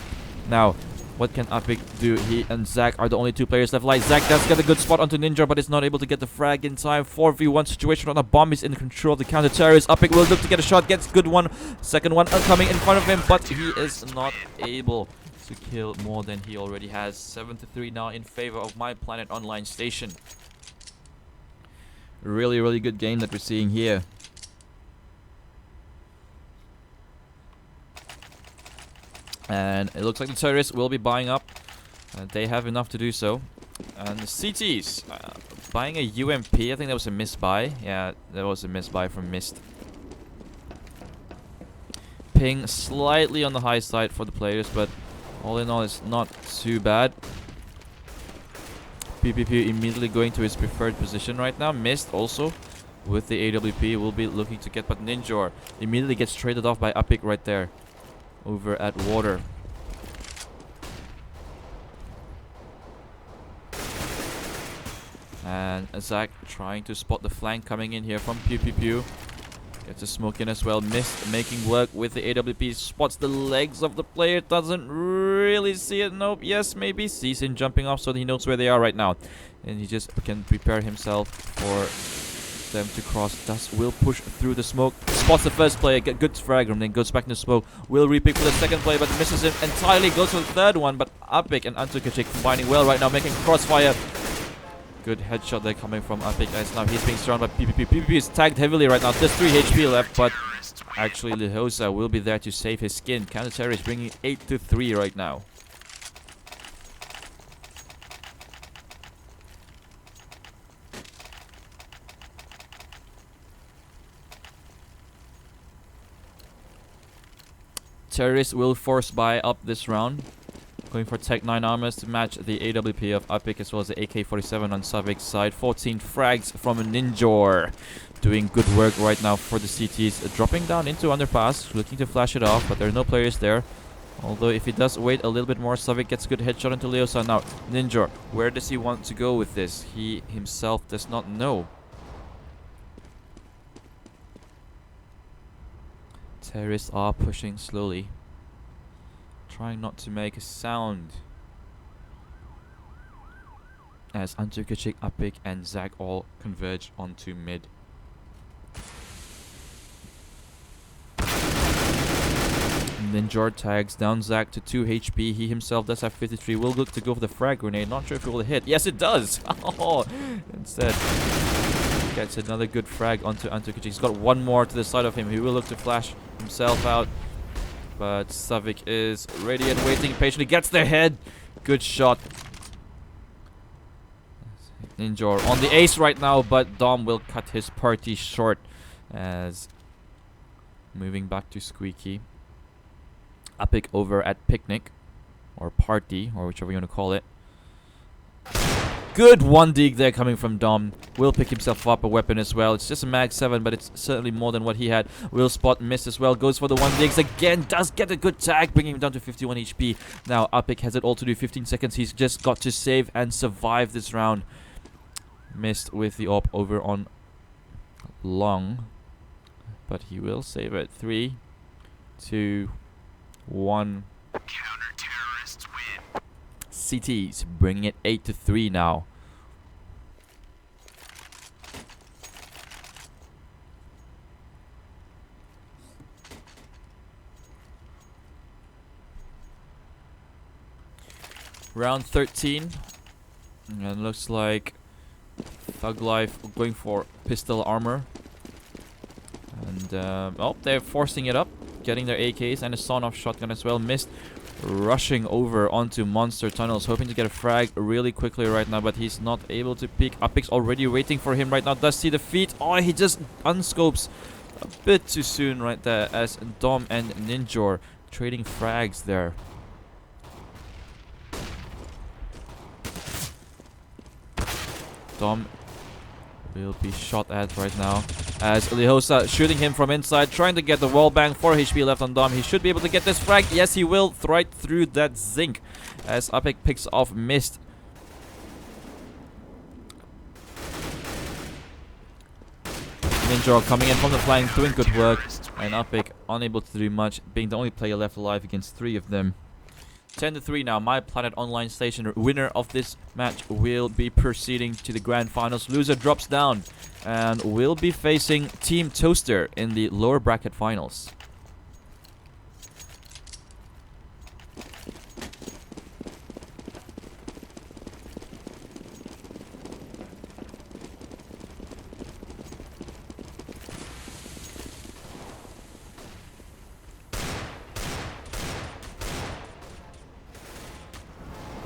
Now, what can Upik do? He and Zach are the only 2 players left. Like Zach does get a good spot onto Ninja, but is not able to get the frag in time. 4v1 situation on a bomb. Is in control of the counter-terrorist. Upik will look to get a shot. Gets good one. Second one coming in front of him, but he is not able to kill more than he already has. 7-3 now in favor of My Planet Online station. Really good game that we're seeing here. And it looks like the terrorists will be buying up. They have enough to do so. And the CTs buying a UMP. I think that was a misbuy. Yeah, that was a misbuy from Mist. Ping slightly on the high side for the players, but all in all, it's not too bad. PPP immediately going to his preferred position right now. Mist also with the AWP will be looking to get, but Ninja immediately gets traded off by Upik right there. Over at water. And Zach trying to spot the flank coming in here from Pew Pew Pew. Gets a smoke in as well. Missed making work with the AWP. Spots the legs of the player. Doesn't really see it. Nope. Yes, maybe. Sees him jumping off so that he knows where they are right now. And he just can prepare himself for them to cross. Will push through the smoke. Spots the first player. Get good frag room. Then goes back in the smoke. Will repick for the second player but misses him entirely. Goes for the third one. But Apik and Antukacik combining well right now. Making crossfire. Good headshot there coming from Apik as now he's being surrounded by PPP. PPP is tagged heavily right now. Just 3 HP left, but actually Lehosa will be there to save his skin. Counter-terrorist bringing 8-3 right now. Terrorists will force buy up this round. Going for Tech 9 armors to match the AWP of Apik as well as the AK-47 on Savik's side. 14 frags from Ninjor. Doing good work right now for the CTs. Dropping down into underpass. Looking to flash it off, but there are no players there. Although if he does wait a little bit more, Savik gets a good headshot into Leosa. Now, Ninjor, where does he want to go with this? He himself does not know. Terrorists are pushing slowly. Trying not to make a sound. As Antukacik, Apik and Zach all converge onto mid. Ninjor tags down Zach to 2 HP. He himself does have 53. Will look to go for the frag grenade. Not sure if it will hit. Yes, it does! Oh, instead, gets another good frag onto Antukacik. He's got one more to the side of him. He will look to flash himself out. But Savik is ready and waiting patiently. Gets their head. Good shot. Ninjor on the ace right now, but Dom will cut his party short. As moving back to Squeaky. Apik over at Picnic. Or Party, or whichever you want to call it. Good one dig there coming from Dom. Will pick himself up a weapon as well. It's just a mag 7, but it's certainly more than what he had. Will spot miss as well. Goes for the one digs again. Does get a good tag, bringing him down to 51 HP. Now Apik has it all to do. 15 seconds. He's just got to save and survive this round. Missed with the AWP over on Long. But he will save it. 3, 2, 1. Counter-terrorists win. CTs bringing it 8-3 now. Round 13. And looks like Thug Life going for pistol armor. And oh, they're forcing it up. Getting their AKs and a sawn-off shotgun as well. Missed. Rushing over onto Monster Tunnels, hoping to get a frag really quickly right now, but he's not able to peek. Apik's already waiting for him right now. Does see the feet. Oh, he just unscopes a bit too soon right there as Dom and Ninjor trading frags there. Dom will be shot at right now as Lehosa shooting him from inside, trying to get the wall bang. 4 HP left on Dom. He should be able to get this frag. Yes, he will. Right through that zinc as Apik picks off Mist. Ninja coming in from the flank, doing good work, and Apik unable to do much, being the only player left alive against 3 of them. 10-3 now. My Planet Online Station winner of this match will be proceeding to the grand finals. Loser drops down and will be facing Team Toaster in the lower bracket finals.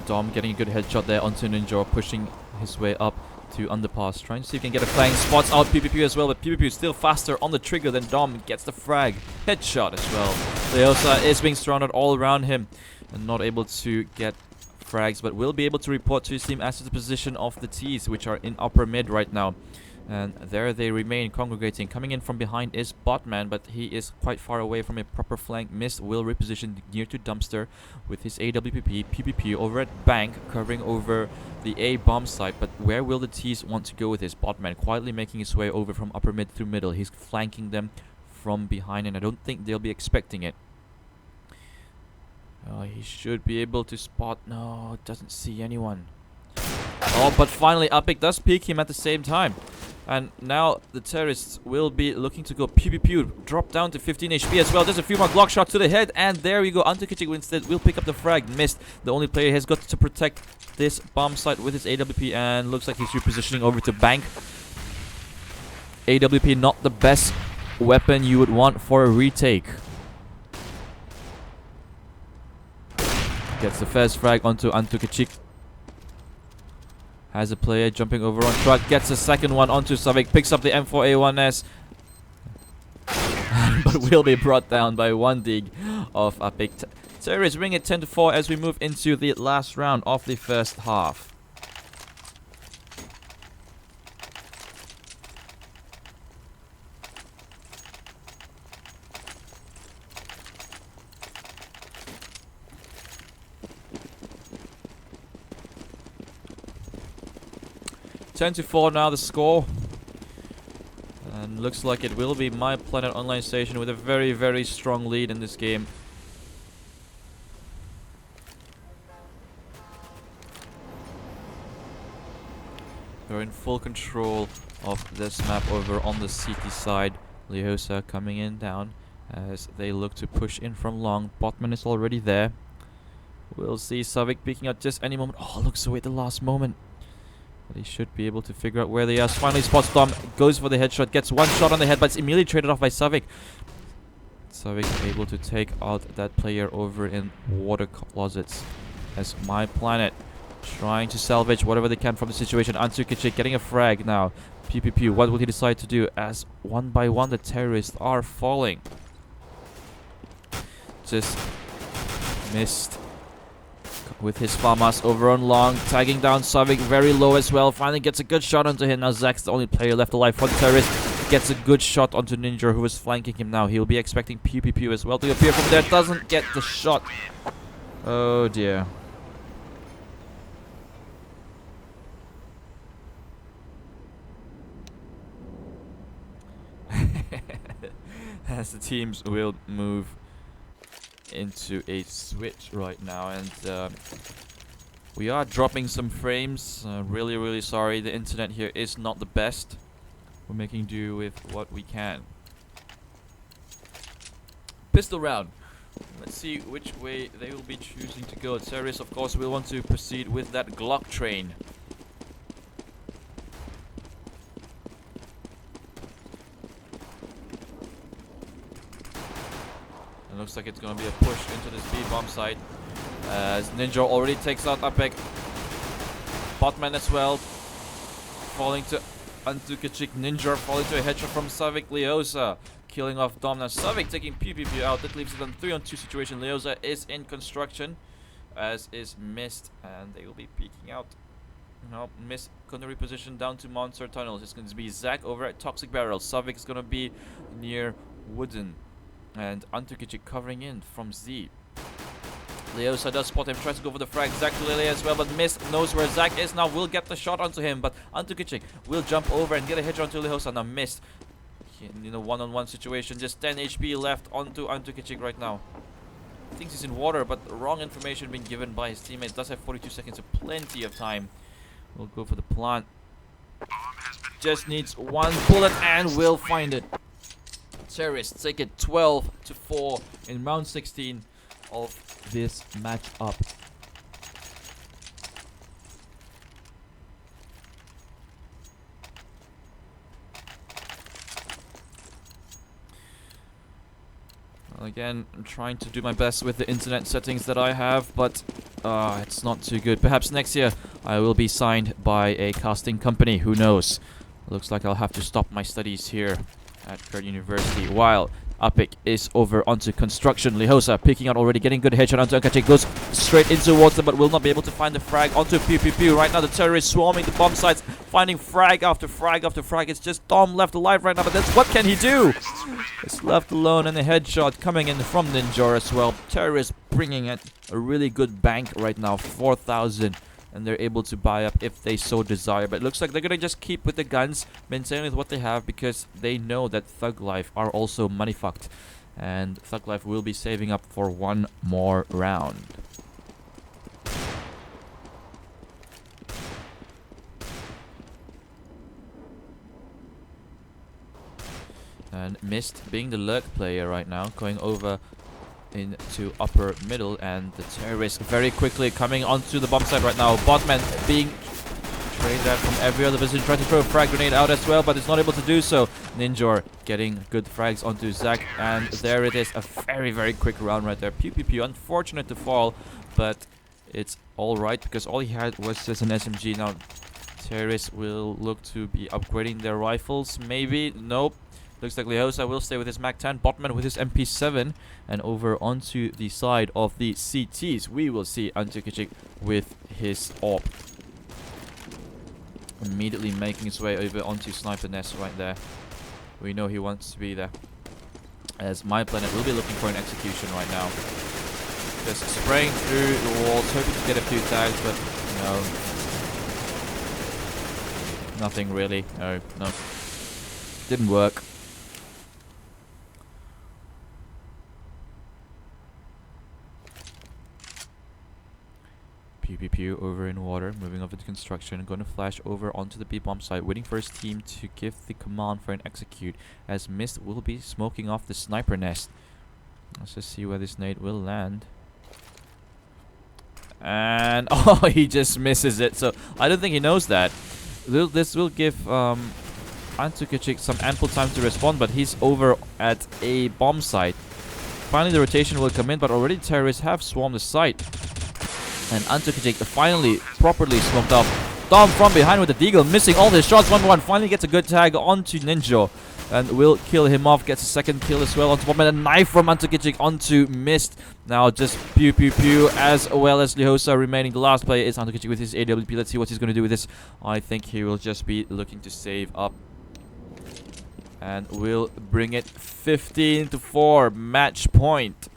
Dom getting a good headshot there onto Ninja, pushing his way up to underpass, trying to see if he can get a flank. Spots out PPP as well, but PPP is still faster on the trigger than Dom. Gets the frag. Headshot as well. Leosa is being surrounded all around him and not able to get frags, but will be able to report to his team as to the position of the T's, which are in upper mid right now. And there they remain congregating. Coming in from behind is Botman, but he is quite far away from a proper flank. Mist will reposition near to Dumpster with his AWP. PPP over at Bank, covering over the A bomb site. But where will the T's want to go with this? Botman quietly making his way over from upper mid through middle. He's flanking them from behind, and I don't think they'll be expecting it. He should be able to spot. No, doesn't see anyone. Oh, but finally Apik does peek him at the same time. And now the terrorists will be looking to go pew pew pew. Drop down to 15 HP as well. There's a few more Glock shots to the head. And there we go. Antukic instead will pick up the frag. Missed. The only player has got to protect this bomb site with his AWP. And looks like he's repositioning over to bank. AWP not the best weapon you would want for a retake. Gets the first frag onto Antukic. Has a player jumping over on truck. Gets a second one onto Savik. Picks up the M4A1S. But will be brought down by one dig of Apik. Terrorists bring it 10-4 as we move into the last round of the first half. Ten to 4 now the score, and looks like it will be My Planet Online Station with a very, very strong lead in this game. They're in full control of this map over on the CT side. Leosa coming in down as they look to push in from long. Botman is already there. We'll see Savik peeking out just any moment. Oh, looks away at the last moment. But he should be able to figure out where they are. Finally spots Dom, goes for the headshot, gets one shot on the head, but it's immediately traded off by Savik. Savik able to take out that player over in water closets. As My Planet trying to salvage whatever they can from the situation. Antukic getting a frag now. Pew pew pew. What will he decide to do as one by one the terrorists are falling? Just missed with his FAMAS over on long, tagging down Savik very low as well. Finally gets a good shot onto him. Now Zak's the only player left alive for the terrorist. Gets a good shot onto Ninja, who is flanking him now. He'll be expecting Pew Pew Pew as well to appear from there. Doesn't get the shot. Oh dear. As the teams will move into a switch right now, and we are dropping some frames. Really sorry, the internet here is not the best. We're making do with what we can. Pistol round. Let's see which way they will be choosing to go. Terrorists, of course, will want to proceed with that Glock train. Looks like it's going to be a push into this B-bomb site as Ninja already takes out Apik. Botman as well, falling to Antukic. Ninja falling to a headshot from Savik. Leosa killing off Dom. Now Savik taking PPP out. That leaves it on 3-on-2 situation. Leosa is in construction, as is Mist, and they will be peeking out. No, Mist going to reposition down to Monster Tunnels. It's going to be Zach over at Toxic Barrel. Savik is going to be near Wooden. And Antukic covering in from Z. Leosa does spot him, tries to go for the frag. Zach to Lele as well, but Mist knows where Zach is now. Will get the shot onto him, but Antukic will jump over and get a headshot onto Leosa. Now Mist in a one-on-one situation. Just 10 HP left onto Antukic right now. Thinks he's in water, but wrong information being given by his teammates. Does have 42 seconds, so plenty of time. We'll go for the plant. Just needs one bullet and will find it. Terrorists take it 12-4 in round 16 of this matchup. Well, again, I'm trying to do my best with the internet settings that I have, but it's not too good. Perhaps next year I will be signed by a casting company. Who knows? Looks like I'll have to stop my studies here at Curtin University while Apik is over onto construction. Leosa picking out already, getting good headshot onto Antukic, goes straight into water but will not be able to find the frag onto Pew Pew Pew. Right now the terrorists swarming the bomb sites, finding frag after frag after frag. It's just Dom left alive right now, but that's what can he do? It's left alone, and the headshot coming in from Ninja as well. Terrorists bringing it a really good bank right now, 4,000 and they're able to buy up if they so desire. But it looks like they're gonna just keep with the guns, maintain with what they have, because they know that Thug Life are also money fucked, and Thug Life will be saving up for one more round. And Mist being the lurk player right now, going over into upper middle, and the terrorists very quickly coming onto the bomb site right now. Botman being trained out from every other position, trying to throw a frag grenade out as well, but it's not able to do so. Ninjor getting good frags onto Zach, and there it is, a very, very quick round right there. Pew pew pew, unfortunate to fall, but it's alright, because all he had was just an SMG. Now, terrorists will look to be upgrading their rifles, maybe, nope. Looks like Leosa will stay with his MAC-10, Botman with his MP7, and over onto the side of the CTs, we will see Antukicic with his AWP. Immediately making his way over onto Sniper Nest right there. We know he wants to be there, as My Planet will be looking for an execution right now. Just spraying through the walls, hoping to get a few tags, but no. Nothing really. No. Didn't work. Pew pew pew over in water, moving over to construction, going to flash over onto the B bomb site, waiting for his team to give the command for an execute, as Mist will be smoking off the sniper nest. Let's just see where this nade will land. And oh, he just misses it. So I don't think he knows that. This will give Antukicic some ample time to respond, but he's over at a bomb site. Finally the rotation will come in, but already terrorists have swarmed the site. And Antukicic finally properly smoked up. Dom from behind with the deagle, missing all his shots. 1-1, finally gets a good tag onto Ninja, and will kill him off. Gets a second kill as well onto Botman. A knife from Antukicic onto Mist. Now just pew pew pew, as well as Leosa remaining. The last player is Antukicic with his AWP. Let's see what he's going to do with this. I think he will just be looking to save up, and will bring it 15-4, match point.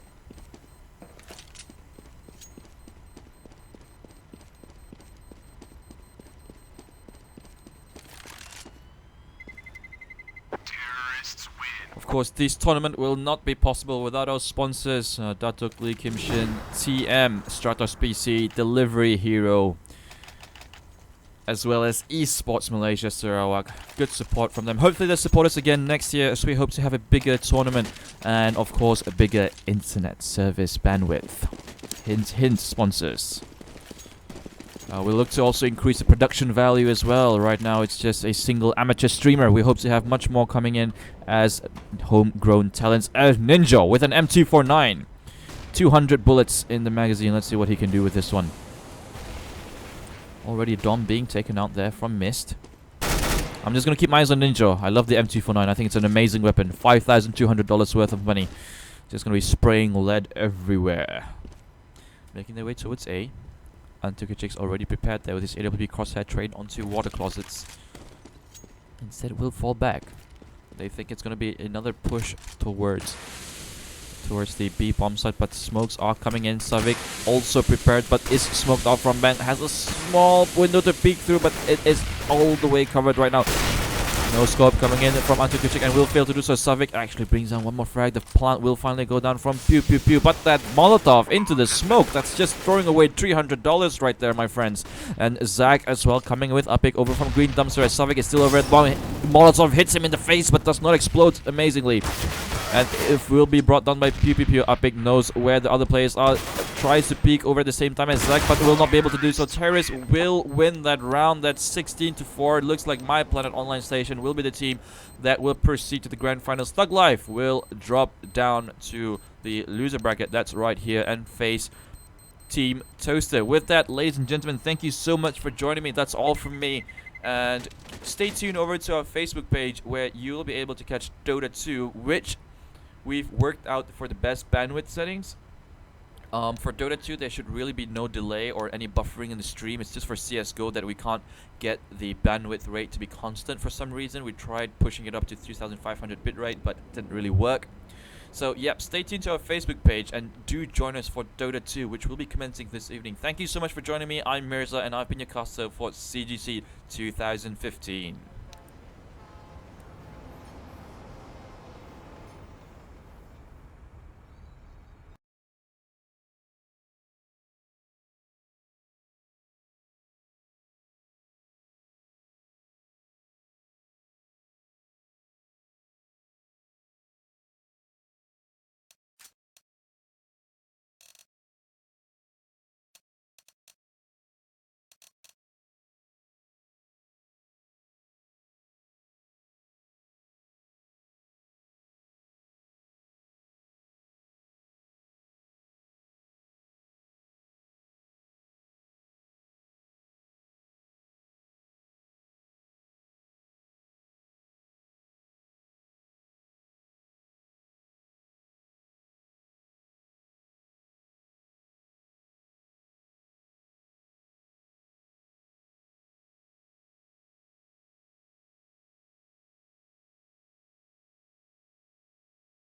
Of course, this tournament will not be possible without our sponsors, Datuk Lee Kim Shin, TM, Stratos PC, Delivery Hero, as well as Esports Malaysia Sarawak. Good support from them. Hopefully they'll support us again next year, as we hope to have a bigger tournament and, of course, a bigger internet service bandwidth. Hint, hint, sponsors. We'll look to also increase the production value as well. Right now it's just a single amateur streamer. We hope to have much more coming in as homegrown talents. As Ninja with an M249. 200 bullets in the magazine. Let's see what he can do with this one. Already Dom being taken out there from Mist. I'm just going to keep my eyes on Ninja. I love the M249. I think it's an amazing weapon. $5,200 worth of money. Just going to be spraying lead everywhere. Making their way towards A. Antukicic's already prepared there with his AWP crosshair trained onto water closets. Instead will fall back. They think it's going to be another push towards the B bomb site, but smokes are coming in. Savik also prepared, but is smoked out from Ben. Has a small window to peek through, but it is all the way covered right now. No scope coming in from Antukicic, and will fail to do so. Savik actually brings down one more frag. The plant will finally go down from pew pew pew, but that Molotov into the smoke, that's just throwing away $300 right there, my friends. And Zach as well coming with a pick over from Green Dumpster, as Savik is still over at bomb. Molotov hits him in the face, but does not explode amazingly. And if will be brought down by Pew Pew Pew, Apik knows where the other players are. Tries to peek over at the same time as Zach, but will not be able to do so. Terrorists will win that round. That's 16-4. It looks like My Planet Online Station will be the team that will proceed to the grand finals. Thug Life will drop down to the loser bracket. That's right here, and face Team Toaster. With that, ladies and gentlemen, thank you so much for joining me. That's all from me. And stay tuned over to our Facebook page, where you'll be able to catch Dota 2, which we've worked out for the best bandwidth settings. For Dota 2, there should really be no delay or any buffering in the stream. It's just for CSGO that we can't get the bandwidth rate to be constant for some reason. We tried pushing it up to 3500 bitrate, but it didn't really work. So, yep, stay tuned to our Facebook page and do join us for Dota 2, which will be commencing this evening. Thank you so much for joining me. I'm Mirza, and I've been your caster for CGC 2015.